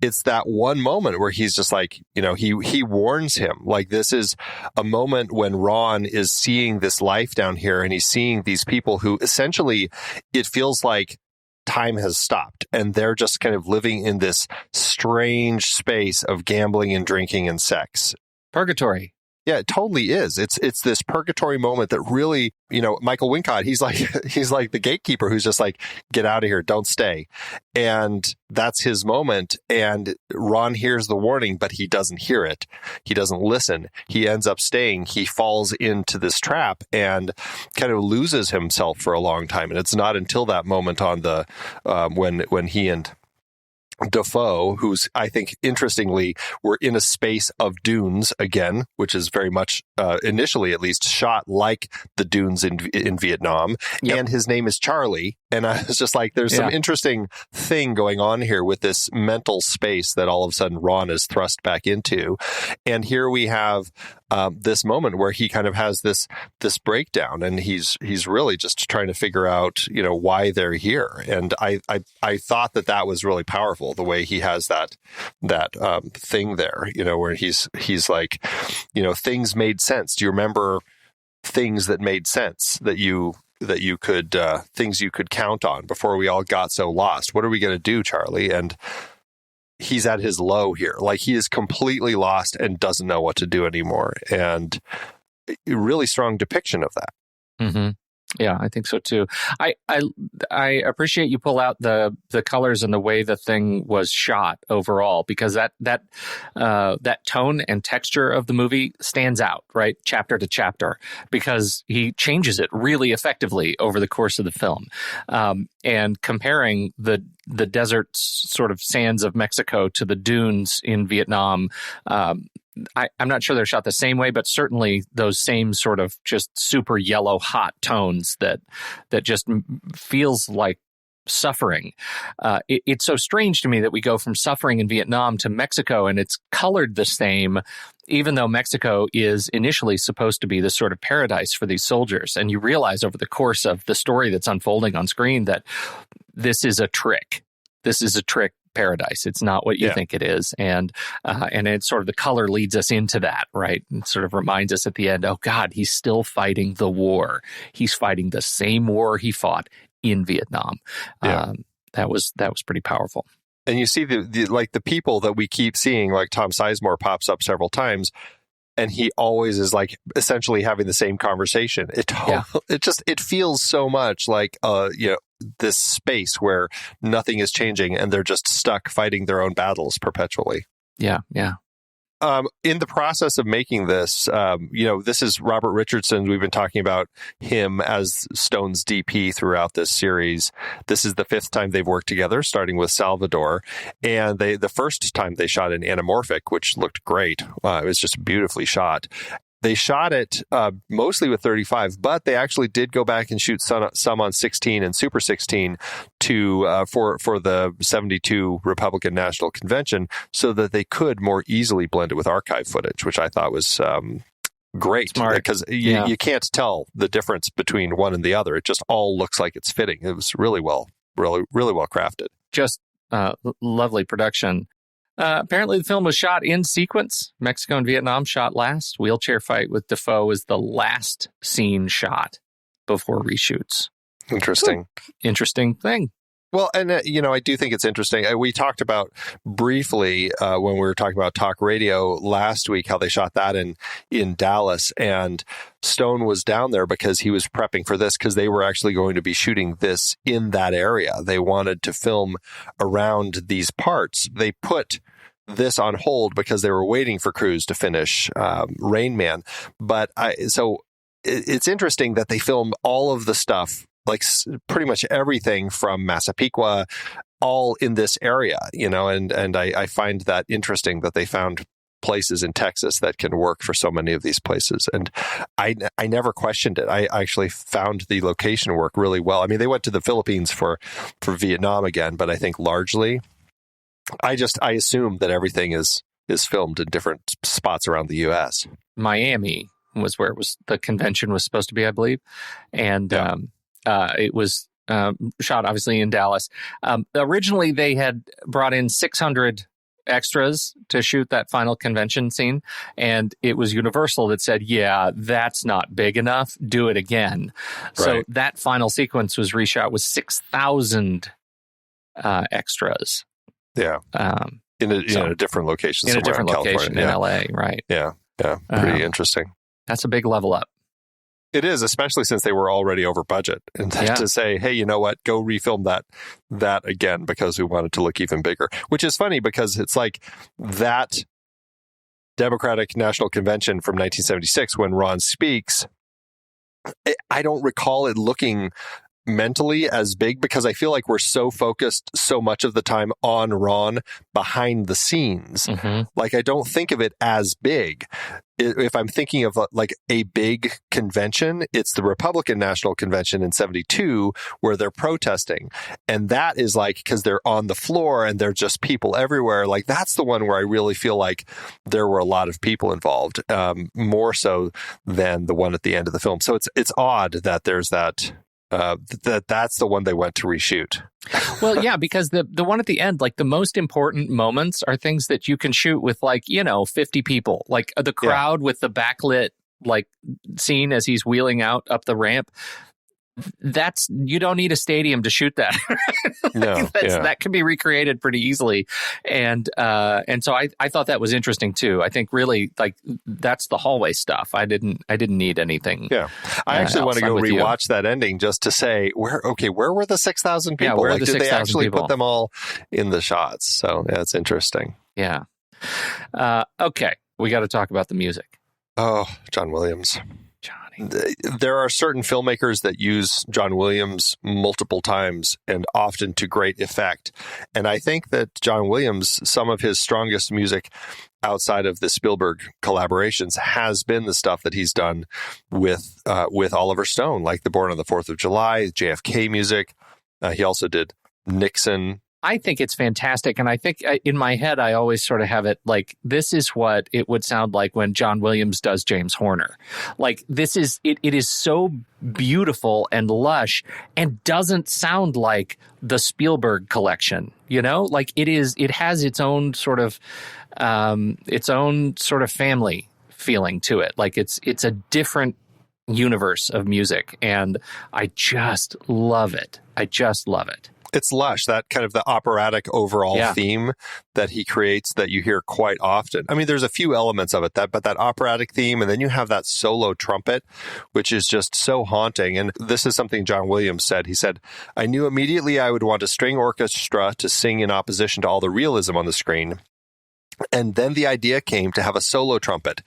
it's that one moment where he's just like, he warns him, like, this is a moment when Ron is seeing this life down here, and he's seeing these people who essentially, it feels like time has stopped, and they're just kind of living in this strange space of gambling and drinking and sex. Purgatory. Yeah, it totally is. It's this purgatory moment that really, Michael Wincott, he's like the gatekeeper who's just like, get out of here, don't stay. And that's his moment. And Ron hears the warning, but he doesn't hear it. He doesn't listen. He ends up staying. He falls into this trap and kind of loses himself for a long time. And it's not until that moment on the when he and Dafoe, who's, I think, interestingly, were in a space of dunes again, which is very much, initially at least, shot like the dunes in Vietnam. Yep. And his name is Charlie. And I was just like, there's some interesting thing going on here with this mental space that all of a sudden Ron is thrust back into. And here we have this moment where he kind of has this breakdown, and he's really just trying to figure out, why they're here. And I thought that was really powerful, the way he has that thing there, where he's like, things made sense. Do you remember things that made sense that you could things you could count on before we all got so lost? What are we going to do, Charlie? And he's at his low here. Like, he is completely lost and doesn't know what to do anymore. And a really strong depiction of that. Mm-hmm. Yeah, I think so too. I appreciate you pull out the colors and the way the thing was shot overall, because that tone and texture of the movie stands out, right, chapter to chapter, because he changes it really effectively over the course of the film. And comparing the desert sort of sands of Mexico to the dunes in Vietnam, I'm not sure they're shot the same way, but certainly those same sort of just super yellow hot tones that just feels like suffering. It's so strange to me that we go from suffering in Vietnam to Mexico, and it's colored the same, even though Mexico is initially supposed to be this sort of paradise for these soldiers. And you realize over the course of the story that's unfolding on screen that this is a trick. This is a trick paradise. It's not what you think it is. And it's sort of, the color leads us into that, right? And sort of reminds us at the end, oh God, he's still fighting the war. He's fighting the same war he fought in Vietnam. Yeah. That was pretty powerful. And you see the people that we keep seeing, like Tom Sizemore pops up several times, and he always is like essentially having the same conversation. It feels so much like this space where nothing is changing and they're just stuck fighting their own battles perpetually. Yeah. In the process of making this, this is Robert Richardson. We've been talking about him as Stone's DP throughout this series. This is the 5th time they've worked together, starting with Salvador. And the first time they shot in Anamorphic, which looked great. It was just beautifully shot. They shot it mostly with 35, but they actually did go back and shoot some on 16 and Super 16 for the 72 Republican National Convention, so that they could more easily blend it with archive footage, which I thought was great. Smart. Because you can't tell the difference between one and the other. It just all looks like it's fitting. It was really well crafted. Just lovely production. Apparently the film was shot in sequence. Mexico and Vietnam shot last. Wheelchair fight with Dafoe is the last scene shot before reshoots. Interesting thing. Well, and, I do think it's interesting. We talked about briefly when we were talking about talk radio last week, how they shot that in Dallas, and Stone was down there because he was prepping for this, because they were actually going to be shooting this in that area. They wanted to film around these parts. They put this on hold because they were waiting for crews to finish Rain Man. But it's interesting that they filmed all of the stuff, like pretty much everything from Massapequa, all in this area, and I find that interesting that they found places in Texas that can work for so many of these places. And I never questioned it. I actually found the location work really well. I mean, they went to the Philippines for Vietnam again, but I think largely I assume that everything is filmed in different spots around the U.S. Miami was where the convention was supposed to be, I believe. And it was shot obviously in Dallas. Originally they had brought in 600 extras to shoot that final convention scene, and it was Universal that said, yeah, that's not big enough, do it again. Right. So that final sequence was reshot with 6,000 extras. Yeah. In a different location. In a different location in LA, right. Yeah. Pretty interesting. That's a big level up. It is, especially since they were already over budget. And to say, hey, you know what, go refilm that again because we want it to look even bigger. Which is funny because it's like that Democratic National Convention from 1976 when Ron speaks, I don't recall it looking mentally as big because I feel like we're so focused so much of the time on Ron behind the scenes. Mm-hmm. Like I don't think of it as big. If I'm thinking of like a big convention, it's the Republican National Convention in 72 where they're protesting. And that is like, because they're on the floor and they're just people everywhere. Like that's the one where I really feel like there were a lot of people involved, more so than the one at the end of the film. So it's odd that there's that. That's the one they went to reshoot. Well, yeah, because the one at the end, like the most important moments are things that you can shoot with 50 people, like the crowd with the backlit like scene as he's wheeling out up the ramp. You don't need a stadium to shoot that. That can be recreated pretty easily. And so I thought that was interesting too. I think really like that's the hallway stuff. I didn't need anything. Yeah. I actually want to go rewatch that ending just to say where were the 6,000 people? Yeah, where like, the did 6, they actually people? Put them all in the shots? So it's interesting. Yeah. Okay. We got to talk about the music. Oh, John Williams. There are certain filmmakers that use John Williams multiple times and often to great effect. And I think that John Williams, some of his strongest music outside of the Spielberg collaborations has been the stuff that he's done with Oliver Stone, like the Born on the 4th of July, JFK music. He also did Nixon. I think it's fantastic. And I think in my head, I always sort of have it like, this is what it would sound like when John Williams does James Horner. Like it is so beautiful and lush and doesn't sound like the Spielberg collection, like it has its own sort of family feeling to it. Like it's a different universe of music. And I just love it. It's lush, that kind of the operatic overall theme that he creates that you hear quite often. I mean, there's a few elements of it, but that operatic theme, and then you have that solo trumpet, which is just so haunting. And this is something John Williams said. He said, I knew immediately I would want a string orchestra to sing in opposition to all the realism on the screen. And then the idea came to have a solo trumpet,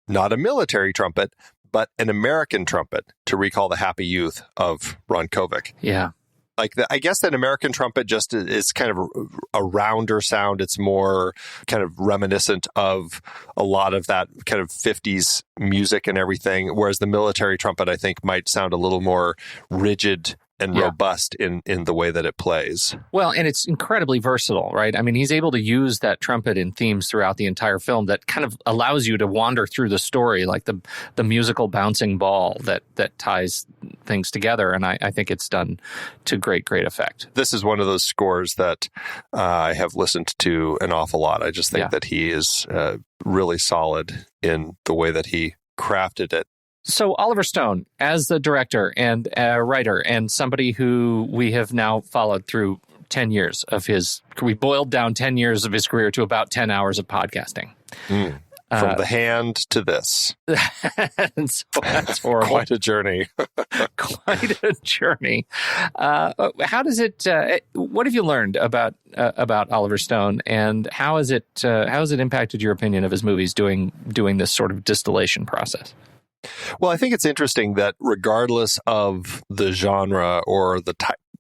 not a military trumpet, but an American trumpet to recall the happy youth of Ron Kovic. Yeah. Like I guess that American trumpet just is kind of a rounder sound. It's more kind of reminiscent of a lot of that kind of 50s music and everything. Whereas the military trumpet, I think, might sound a little more rigid and robust in the way that it plays. Well, and it's incredibly versatile, right? I mean, he's able to use that trumpet in themes throughout the entire film that kind of allows you to wander through the story, like the musical bouncing ball that ties things together. And I think it's done to great effect. This is one of those scores that I have listened to an awful lot. I just think that he is really solid in the way that he crafted it. So Oliver Stone, as the director and a writer and somebody who we have now followed through 10 years of we boiled down 10 years of his career to about 10 hours of podcasting. From the hand to this. So that's horrible. Quite a journey. Quite a journey. How does it, what have you learned about Oliver Stone, and how has it impacted your opinion of his movies doing this sort of distillation process? Well, I think it's interesting that regardless of the genre or the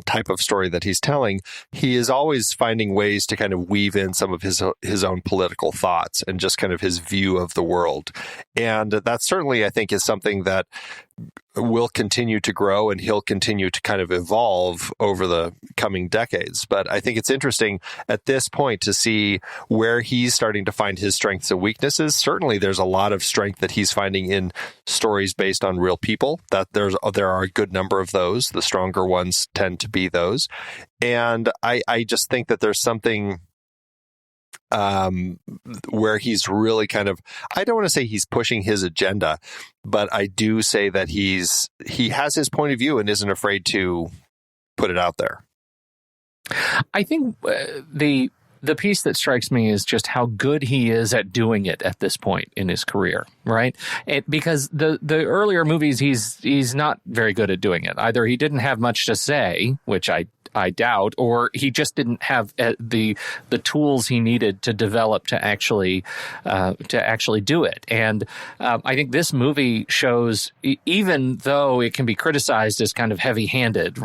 type of story that he's telling, he is always finding ways to kind of weave in some of his own political thoughts and just kind of his view of the world. And that certainly, I think, is something that will continue to grow, and he'll continue to kind of evolve over the coming decades. But I think it's interesting at this point to see where he's starting to find his strengths and weaknesses. Certainly there's a lot of strength that he's finding in stories based on real people, that there are a good number of those. The stronger ones tend to be those. And I just think that there's something where he's really kind of, I don't want to say he's pushing his agenda, but I do say that he has his point of view and isn't afraid to put it out there. I think the piece that strikes me is just how good he is at doing it at this point in his career, right? Because the earlier movies, he's not very good at doing it. Either he didn't have much to say, which I doubt, or he just didn't have the tools he needed to develop to actually do it. And I think this movie shows, even though it can be criticized as kind of heavy-handed,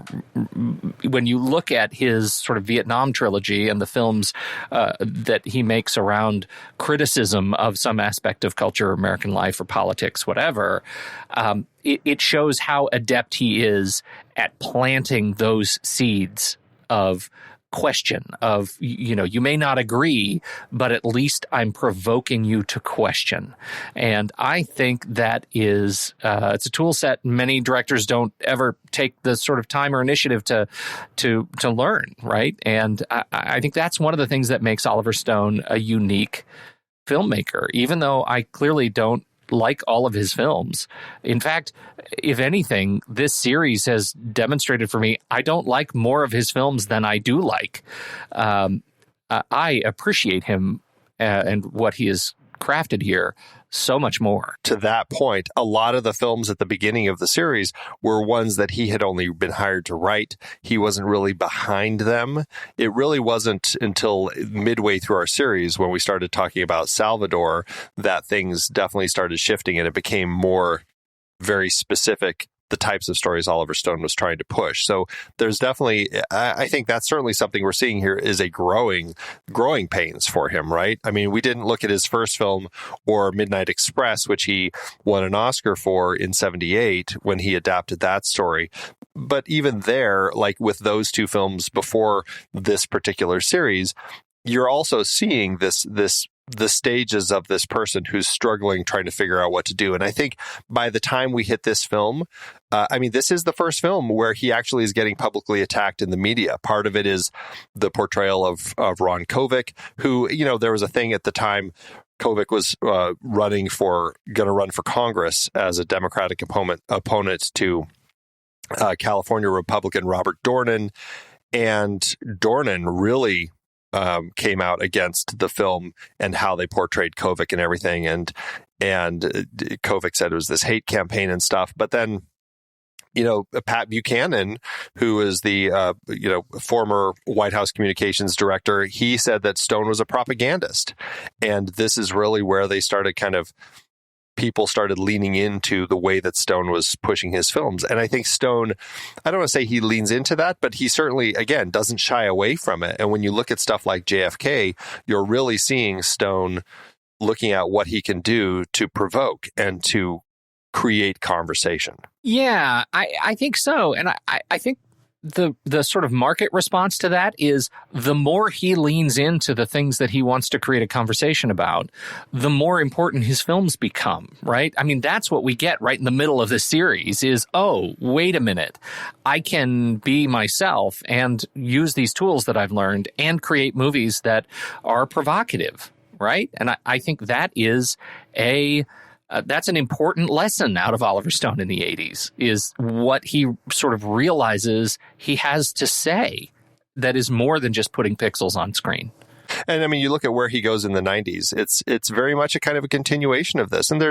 when you look at his sort of Vietnam trilogy and the films that he makes around criticism of some aspect of culture, American life, or politics, whatever, it shows how adept he is at planting those seeds of question, of, you may not agree, but at least I'm provoking you to question. And I think that is, it's a tool set many directors don't ever take the sort of time or initiative to learn, right? And I think that's one of the things that makes Oliver Stone a unique filmmaker, even though I clearly don't like all of his films. In fact, if anything, this series has demonstrated for me I don't like more of his films than I do like. I appreciate him and what he has crafted here so much more. To that point, a lot of the films at the beginning of the series were ones that he had only been hired to write. He wasn't really behind them. It really wasn't until midway through our series, when we started talking about Salvador, that things definitely started shifting and it became more very specific, the types of stories Oliver Stone was trying to push. So there's definitely, I think that's certainly something we're seeing here, is a growing pains for him, right? I mean, we didn't look at his first film, or Midnight Express, which he won an Oscar for in '78 when he adapted that story. But even there, like with those two films before this particular series, you're also seeing the stages of this person who's struggling, trying to figure out what to do. And I think by the time we hit this film, this is the first film where he actually is getting publicly attacked in the media. Part of it is the portrayal of Ron Kovic, who, there was a thing at the time. Kovic was going to run for Congress as a Democratic opponent to California Republican Robert Dornan. And Dornan really came out against the film and how they portrayed Kovic and everything. And Kovic said it was this hate campaign and stuff. But then, Pat Buchanan, who is the, former White House communications director, he said that Stone was a propagandist. And this is really where they started people started leaning into the way that Stone was pushing his films. And I think Stone, I don't want to say he leans into that, but he certainly, again, doesn't shy away from it. And when you look at stuff like JFK, you're really seeing Stone looking at what he can do to provoke and to create conversation. Yeah, I think so. And I think the sort of market response to that is, the more he leans into the things that he wants to create a conversation about, the more important his films become, right? I mean, that's what we get right in the middle of this series is, oh, wait a minute. I can be myself and use these tools that I've learned and create movies that are provocative, right? And I think that is that's an important lesson out of Oliver Stone in the 80s, is what he sort of realizes he has to say that is more than just putting pixels on screen. And I mean, you look at where he goes in the 90s, it's very much a kind of a continuation of this. And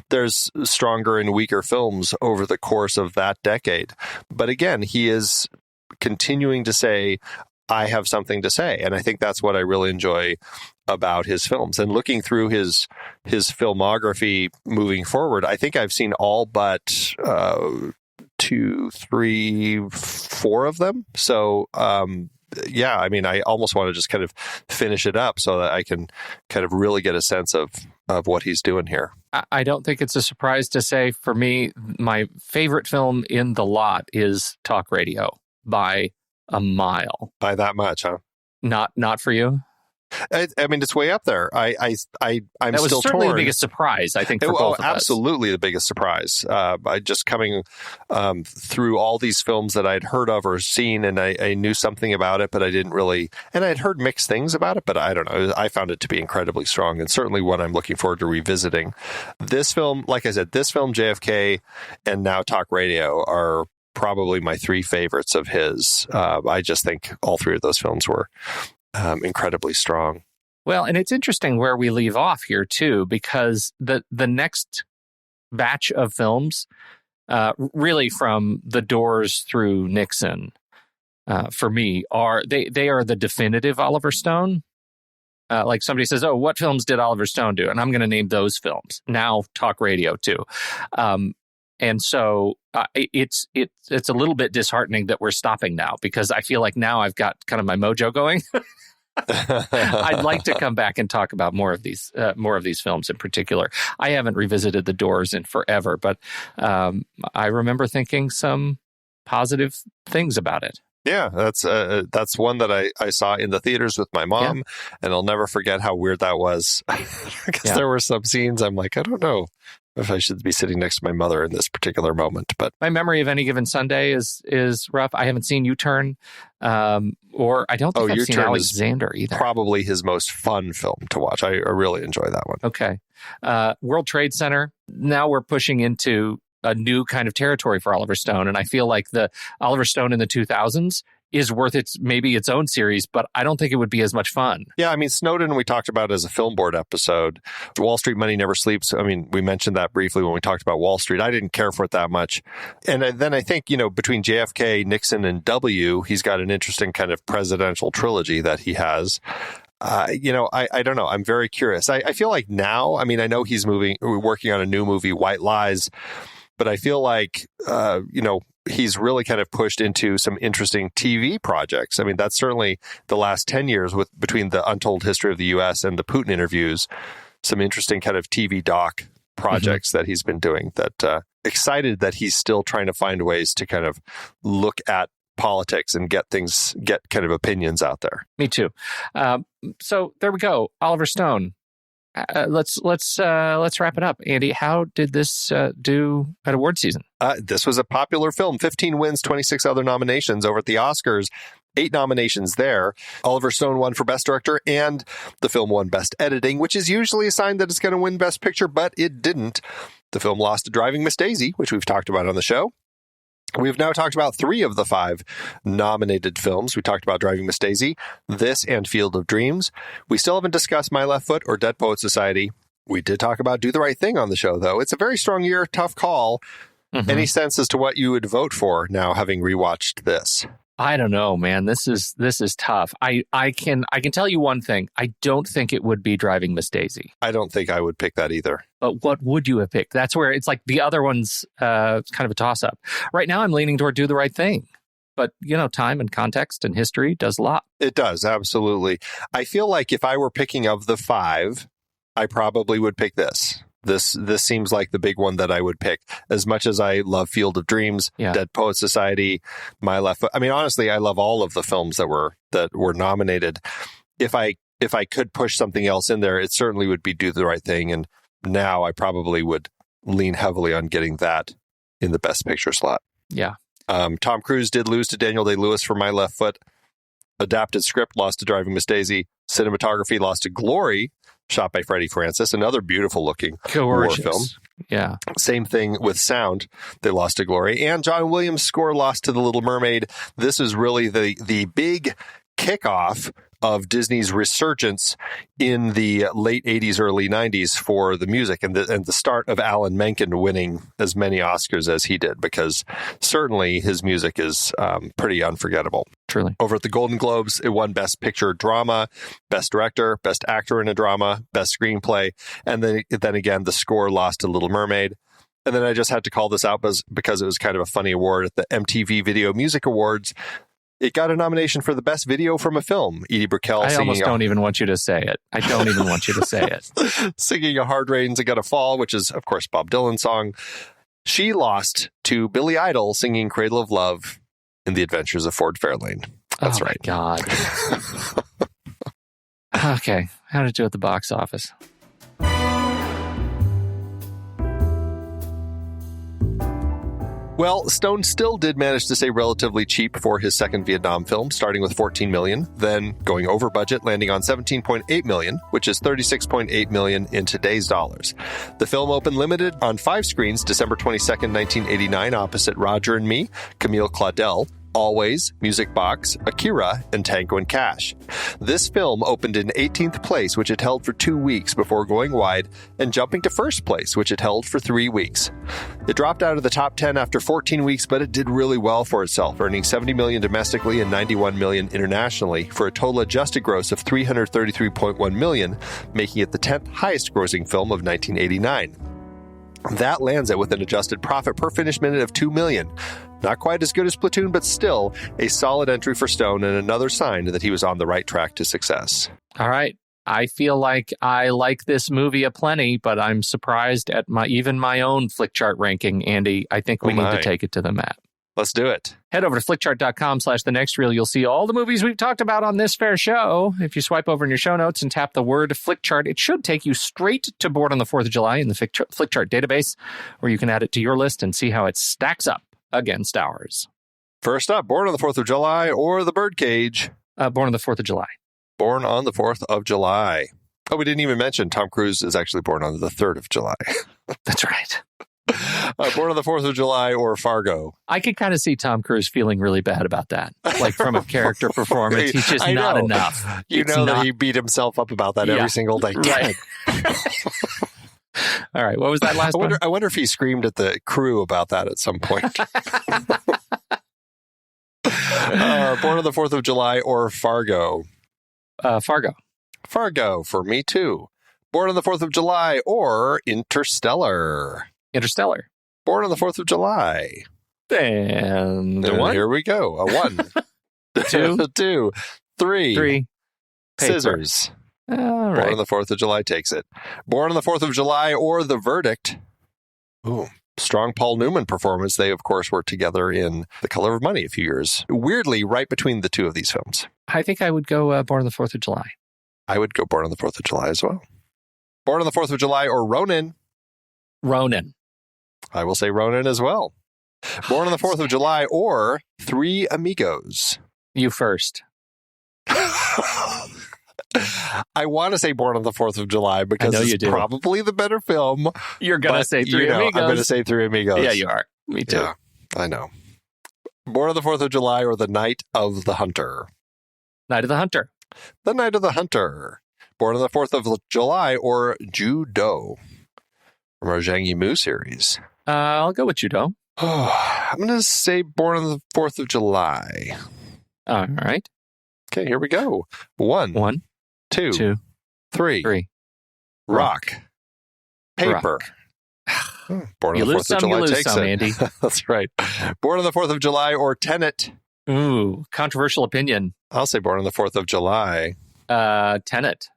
there's stronger and weaker films over the course of that decade. But again, he is continuing to say, I have something to say. And I think that's what I really enjoy about his films. And looking through his filmography moving forward, I think I've seen all but 2, 3, 4 of them. So, yeah, I mean, I almost want to just kind of finish it up so that I can kind of really get a sense of what he's doing here. I don't think it's a surprise to say, for me, my favorite film in the lot is Talk Radio by a mile. By that much, huh? Not for you? I mean, it's way up there. I'm that was still certainly torn. the biggest surprise, I think, for both of us. Absolutely the biggest surprise. By just coming through all these films that I'd heard of or seen, and I knew something about it, but I didn't really. And I'd heard mixed things about it, but I don't know. I found it to be incredibly strong, and certainly one I'm looking forward to revisiting. This film, like I said, this film, JFK, and now Talk Radio are probably my 3 favorites of his. I just think all 3 of those films were incredibly strong. Well, and it's interesting where we leave off here too, because the next batch of films, really from The Doors through Nixon, for me, are they are the definitive Oliver Stone. Like somebody says, "Oh, what films did Oliver Stone do?" And I'm going to name those films. Now, Talk Radio too. And so it's a little bit disheartening that we're stopping now, because I feel like now I've got kind of my mojo going. I'd like to come back and talk about more of these films in particular. I haven't revisited The Doors in forever, but I remember thinking some positive things about it. Yeah, that's one that I saw in the theaters with my mom, and I'll never forget how weird that was. Because there were some scenes I'm like, I don't know if I should be sitting next to my mother in this particular moment. But my memory of Any Given Sunday is rough. I haven't seen U-Turn, or I don't think I've seen Alexander either. Probably his most fun film to watch. I really enjoy that one. Okay. World Trade Center. Now we're pushing into a new kind of territory for Oliver Stone, and I feel like the Oliver Stone in the 2000s is worth maybe its own series, but I don't think it would be as much fun. Yeah, I mean, Snowden, we talked about as a film board episode. Wall Street Money Never Sleeps. I mean, we mentioned that briefly when we talked about Wall Street. I didn't care for it that much. And then I think, between JFK, Nixon, and W, he's got an interesting kind of presidential trilogy that he has. I don't know. I'm very curious. I feel like now, I mean, I know he's working on a new movie, White Lies, but I feel like, he's really kind of pushed into some interesting TV projects. I mean, that's certainly the last 10 years between the Untold History of the U.S. and the Putin interviews, some interesting kind of TV doc projects that he's been doing. That excited that he's still trying to find ways to kind of look at politics and get kind of opinions out there. Me too. So there we go. Oliver Stone. Let's wrap it up. Andy, how did this do at award season? This was a popular film. 15 wins, 26 other nominations. Over at the Oscars, 8 nominations there. Oliver Stone won for Best Director, and the film won Best Editing, which is usually a sign that it's going to win Best Picture, but it didn't. The film lost to Driving Miss Daisy, which we've talked about on the show. We've now talked about 3 of the 5 nominated films. We talked about Driving Miss Daisy, this, and Field of Dreams. We still haven't discussed My Left Foot or Dead Poets Society. We did talk about Do the Right Thing on the show, though. It's a very strong year, tough call. Mm-hmm. Any sense as to what you would vote for now, having rewatched this? I don't know, man. This is tough. I can tell you one thing. I don't think it would be Driving Miss Daisy. I don't think I would pick that either. But what would you have picked? That's where it's like the other one's kind of a toss-up. Right now, I'm leaning toward Do the Right Thing. But, time and context and history does a lot. It does, absolutely. I feel like if I were picking of the 5, I probably would pick this. This seems like the big one that I would pick. As much as I love Field of Dreams, Dead Poets Society, My Left Foot. I mean, honestly, I love all of the films that were nominated. If I could push something else in there, it certainly would be Do the Right Thing. And now I probably would lean heavily on getting that in the Best Picture slot. Yeah. Tom Cruise did lose to Daniel Day-Lewis for My Left Foot. Adapted script lost to Driving Miss Daisy. Cinematography lost to Glory, shot by Freddie Francis. Another beautiful looking war film. Yeah. Same thing with sound. They lost to Glory. And John Williams' score lost to The Little Mermaid. This is really the big kickoff of Disney's resurgence in the late 80s, early 90s for the music, and the start of Alan Menken winning as many Oscars as he did, because certainly his music is pretty unforgettable. Truly. Over at the Golden Globes, it won Best Picture Drama, Best Director, Best Actor in a Drama, Best Screenplay, and then again, the score lost to Little Mermaid. And then I just had to call this out because it was kind of a funny award at the MTV Video Music Awards. It got a nomination for the best video from a film. Edie Brickell I almost don't even want you to say it. I don't even want you to say it. Singing A Hard Rain's A Gonna Fall, which is, of course, Bob Dylan's song. She lost to Billy Idol singing Cradle of Love in The Adventures of Ford Fairlane. That's right. God. Okay. How did it do at the box office? Well, Stone still did manage to stay relatively cheap for his second Vietnam film, starting with $14 million, then going over budget, landing on $17.8 million, which is $36.8 million in today's dollars. The film opened limited on 5 screens December 22nd, 1989, opposite Roger and Me, Camille Claudel, Always, Music Box, Akira, and Tango and Cash. This film opened in 18th place, which it held for 2 weeks before going wide and jumping to first place, which it held for 3 weeks. It dropped out of the top 10 after 14 weeks, but it did really well for itself, earning $70 million domestically and $91 million internationally for a total adjusted gross of $333.1 million, making it the 10th highest grossing film of 1989. That lands it with an adjusted profit per finished minute of $2 million. Not quite as good as Platoon, but still a solid entry for Stone and another sign that he was on the right track to success. All right. I feel like I like this movie aplenty, but I'm surprised at even my own Flickchart ranking, Andy. I think we need to take it to the mat. Let's do it. Head over to flickchart.com/thenextreel. You'll see all the movies we've talked about on this fair show. If you swipe over in your show notes and tap the word Flickchart, it should take you straight to Born on the 4th of July in the Flickchart database, where you can add it to your list and see how it stacks up against ours. First up, Born on the 4th of July or The Birdcage? Born on the 4th of July. Born on the 4th of July. Oh, we didn't even mention Tom Cruise is actually born on the 3rd of July. That's right. Born on the 4th of July or Fargo? I could kind of see Tom Cruise feeling really bad about that. Like from a character performance, he's just not enough. You know that he beat himself up about that every single day. Right. All right. What was that last one? I wonder if he screamed at the crew about that at some point. Born on the 4th of July or Fargo? Fargo. Fargo for me too. Born on the 4th of July or Interstellar? Interstellar. Born on the 4th of July. And one. Here we go. A 1. 2. 2. 3. 3. Scissors. All right. Born on the 4th of July takes it. Born on the 4th of July or The Verdict? Ooh, strong Paul Newman performance. They, of course, were together in The Color of Money a few years. Weirdly, right between the two of these films. I think I would go Born on the 4th of July. I would go Born on the 4th of July as well. Born on the 4th of July or Ronin? Ronin. I will say Ronin as well. Born on the 4th of July or Three Amigos? You first. I want to say Born on the 4th of July because it's probably the better film. You're going to say Three Amigos. I'm going to say Three Amigos. Yeah, you are. Me too. Yeah, I know. Born on the 4th of July or The Night of the Hunter? Night of the Hunter. The Night of the Hunter. Born on the 4th of July or Judo? From our Zhang Yimou series. I'll go with Judo. I'm going to say Born on the 4th of July. All right. Okay, here we go. 1. 2. 3. Rock. Paper. Born on the 4th of July takes it. Andy. That's right. Born on the 4th of July or Tenet? Ooh, controversial opinion. I'll say Born on the 4th of July. Tenet.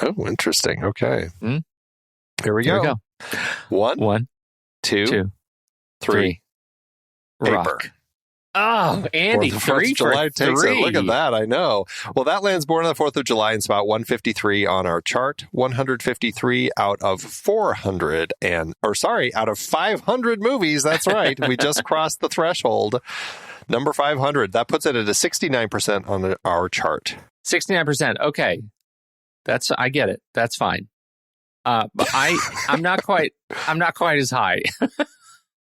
Oh, interesting. Okay. Here we go. 1, 2, 3. Paper. Rock. Oh, Andy, 3 for July 3. Takes it. Look at that. I know. Well, that lands Born on the 4th of July in spot 153 on our chart. 153 out of 500 movies. That's right. We just crossed the threshold. Number 500. That puts it at a 69% on our chart. 69%. Okay. I get it. That's fine. But I'm not quite as high.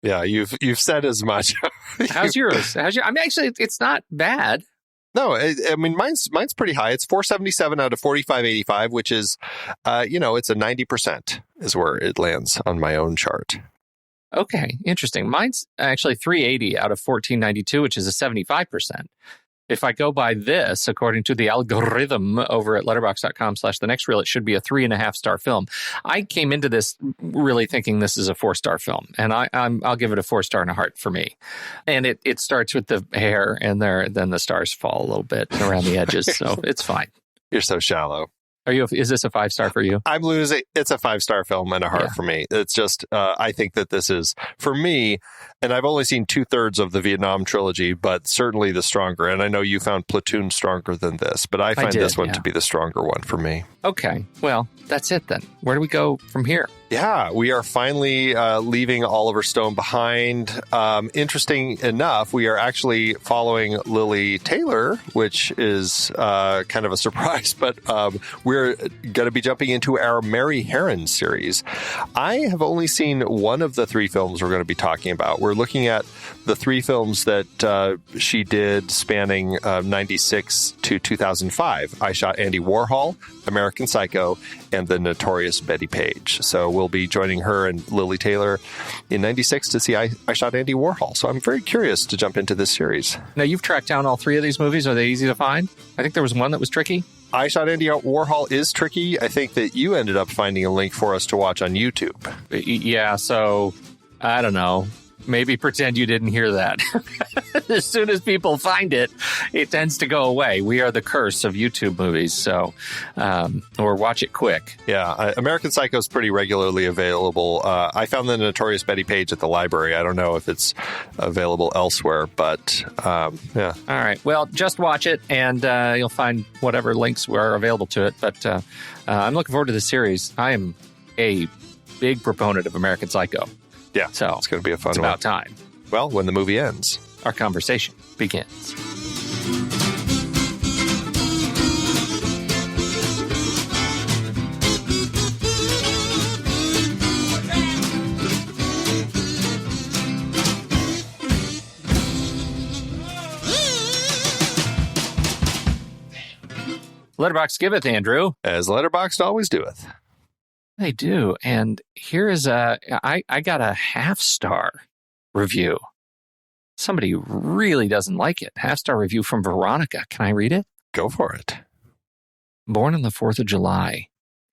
Yeah, you've said as much. How's yours? I mean, actually, it's not bad. No, I mean, mine's pretty high. It's 477 out of 4585, which is, it's a 90% is where it lands on my own chart. Okay, interesting. Mine's actually 380 out of 1492, which is a 75%. If I go by this, according to the algorithm over at letterboxd.com/thenextreel, it should be a 3.5-star film. I came into this really thinking this is a 4-star film, and I'll give it a 4-star and a heart for me. And it starts with the hair, and then the stars fall a little bit around the edges, so it's fine. You're so shallow. Is this a 5-star for you? I'm losing. It's a 5-star film and a heart for me. It's just, I think that this is, for me, and I've only seen 2/3 of the Vietnam trilogy, but certainly the stronger. And I know you found Platoon stronger than this, but I find this one to be the stronger one for me. Okay. Well, that's it then. Where do we go from here? Yeah, we are finally leaving Oliver Stone behind. Interesting enough, we are actually following Lily Taylor, which is kind of a surprise, but we're going to be jumping into our Mary Herron series. I have only seen one of the 3 films we're going to be talking about. We're looking at the 3 films that she did spanning 96 to 2005. I Shot Andy Warhol, American Psycho, and The Notorious Betty Page. So we'll be joining her and Lily Taylor in 96 to see I Shot Andy Warhol. So I'm very curious to jump into this series. Now, you've tracked down all 3 of these movies. Are they easy to find? I think there was one that was tricky. I Shot Andy Warhol is tricky. I think that you ended up finding a link for us to watch on YouTube. Yeah, so I don't know. Maybe pretend you didn't hear that. As soon as people find it, it tends to go away. We are the curse of YouTube movies, so or watch it quick. Yeah, American Psycho is pretty regularly available. I found The Notorious Betty Page at the library. I don't know if it's available elsewhere, but yeah. All right. Well, just watch it, and you'll find whatever links are available to it. But I'm looking forward to the series. I am a big proponent of American Psycho. Yeah, so it's going to be a fun one. It's about time. Well, when the movie ends, our conversation begins. Letterboxd giveth, Andrew. As Letterboxd always doeth. They do. And here is I got a 0.5-star review. Somebody really doesn't like it. 0.5-star review from Veronica. Can I read it? Go for it. Born on the 4th of July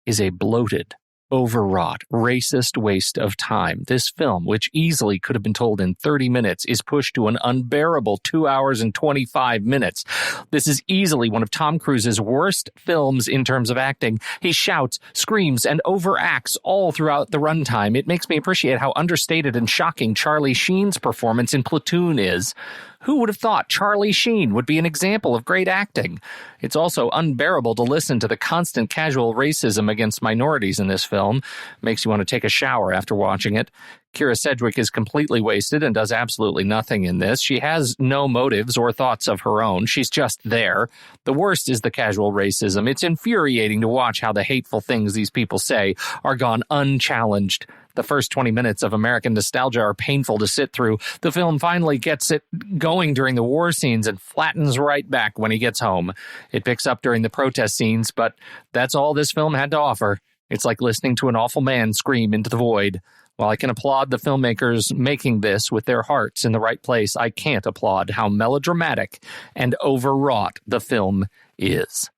is a bloated, overwrought, racist waste of time. This film, which easily could have been told in 30 minutes, is pushed to an unbearable 2 hours and 25 minutes. This is easily one of Tom Cruise's worst films in terms of acting. He shouts, screams, and overacts all throughout the runtime. It makes me appreciate how understated and shocking Charlie Sheen's performance in Platoon is. Who would have thought Charlie Sheen would be an example of great acting? It's also unbearable to listen to the constant casual racism against minorities in this film. Makes you want to take a shower after watching it. Kira Sedgwick is completely wasted and does absolutely nothing in this. She has no motives or thoughts of her own. She's just there. The worst is the casual racism. It's infuriating to watch how the hateful things these people say are gone unchallenged. The first 20 minutes of American nostalgia are painful to sit through. The film finally gets it going during the war scenes and flattens right back when he gets home. It picks up during the protest scenes, but that's all this film had to offer. It's like listening to an awful man scream into the void. While I can applaud the filmmakers making this with their hearts in the right place, I can't applaud how melodramatic and overwrought the film is.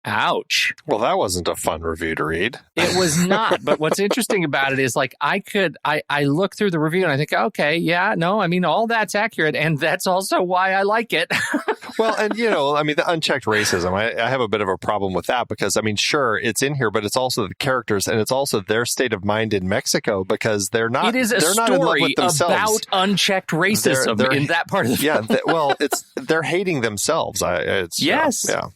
Ouch. Well, that wasn't a fun review to read. It was not. But what's interesting about it is, like, I look through the review and I think, okay, yeah, no, I mean, all that's accurate. And that's also why I like it. Well, and, the unchecked racism, I have a bit of a problem with that because, sure, it's in here, but it's also the characters and it's also their state of mind in Mexico because they're not, it is a they're story not in love with themselves. About unchecked racism they're in that part of the film. Yeah, they're hating themselves. Yes. Yeah.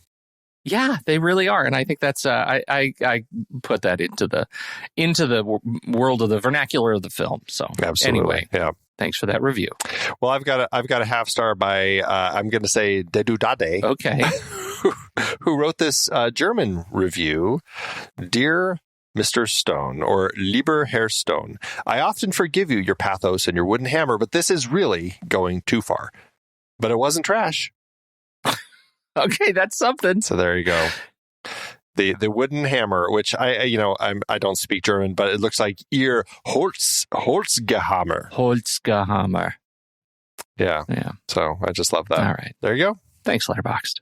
Yeah, they really are, and I think that's I put that into the world of the vernacular of the film. So absolutely, anyway, yeah. Thanks for that review. Well, I've got a 0.5-star by I'm going to say Dedudade. Okay, who wrote this German review, Dear Mr. Stone, or Lieber Herr Stone. I often forgive you your pathos and your wooden hammer, but this is really going too far. But it wasn't trash. Okay, that's something. So there you go. The wooden hammer, which I don't speak German, but it looks like ear Holzgehammer. Holzgehammer. Yeah. So I just love that. All right. There you go. Thanks, Letterboxd.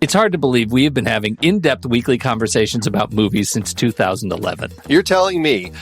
It's hard to believe we have been having in-depth weekly conversations about movies since 2011. You're telling me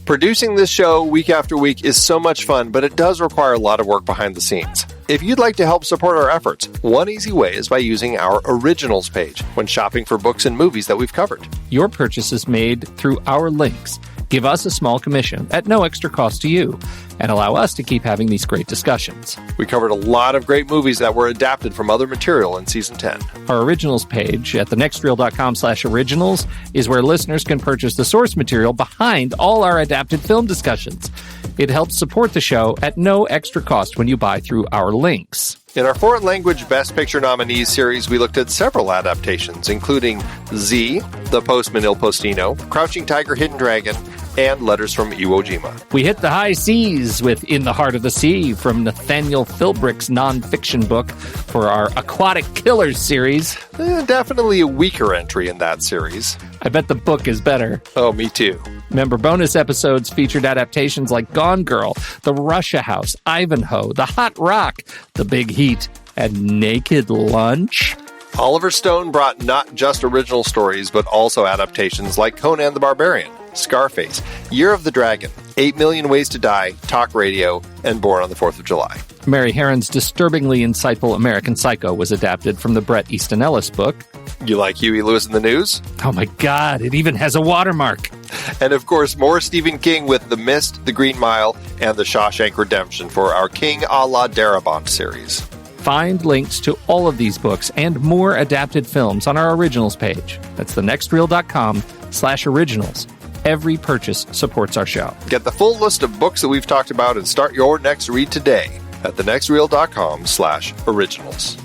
producing this show week after week is so much fun, but it does require a lot of work behind the scenes. If you'd like to help support our efforts, one easy way is by using our Originals page when shopping for books and movies that we've covered. Your purchase is made through our links. Give us a small commission at no extra cost to you and allow us to keep having these great discussions. We covered a lot of great movies that were adapted from other material in Season 10. Our Originals page at thenextreel.com/originals is where listeners can purchase the source material behind all our adapted film discussions. It helps support the show at no extra cost when you buy through our links. In our foreign language Best Picture nominees series, we looked at several adaptations, including Z, The Postman Il Postino, Crouching Tiger, Hidden Dragon, and Letters from Iwo Jima. We hit the high seas with In the Heart of the Sea from Nathaniel Philbrick's nonfiction book for our Aquatic Killers series. Definitely a weaker entry in that series. I bet the book is better. Oh, me too. Member bonus episodes featured adaptations like Gone Girl, The Russia House, Ivanhoe, The Hot Rock, The Big Heat, and Naked Lunch. Oliver Stone brought not just original stories, but also adaptations like Conan the Barbarian, Scarface, Year of the Dragon, 8 Million Ways to Die, Talk Radio, and Born on the 4th of July. Mary Herron's disturbingly insightful American Psycho was adapted from the Bret Easton Ellis book. You like Huey Lewis in the News? Oh my God, it even has a watermark. And of course, more Stephen King with The Mist, The Green Mile, and The Shawshank Redemption for our King a la Darabont series. Find links to all of these books and more adapted films on our Originals page. That's thenextreel.com/originals. Every purchase supports our show. Get the full list of books that we've talked about and start your next read today at thenextreel.com/originals.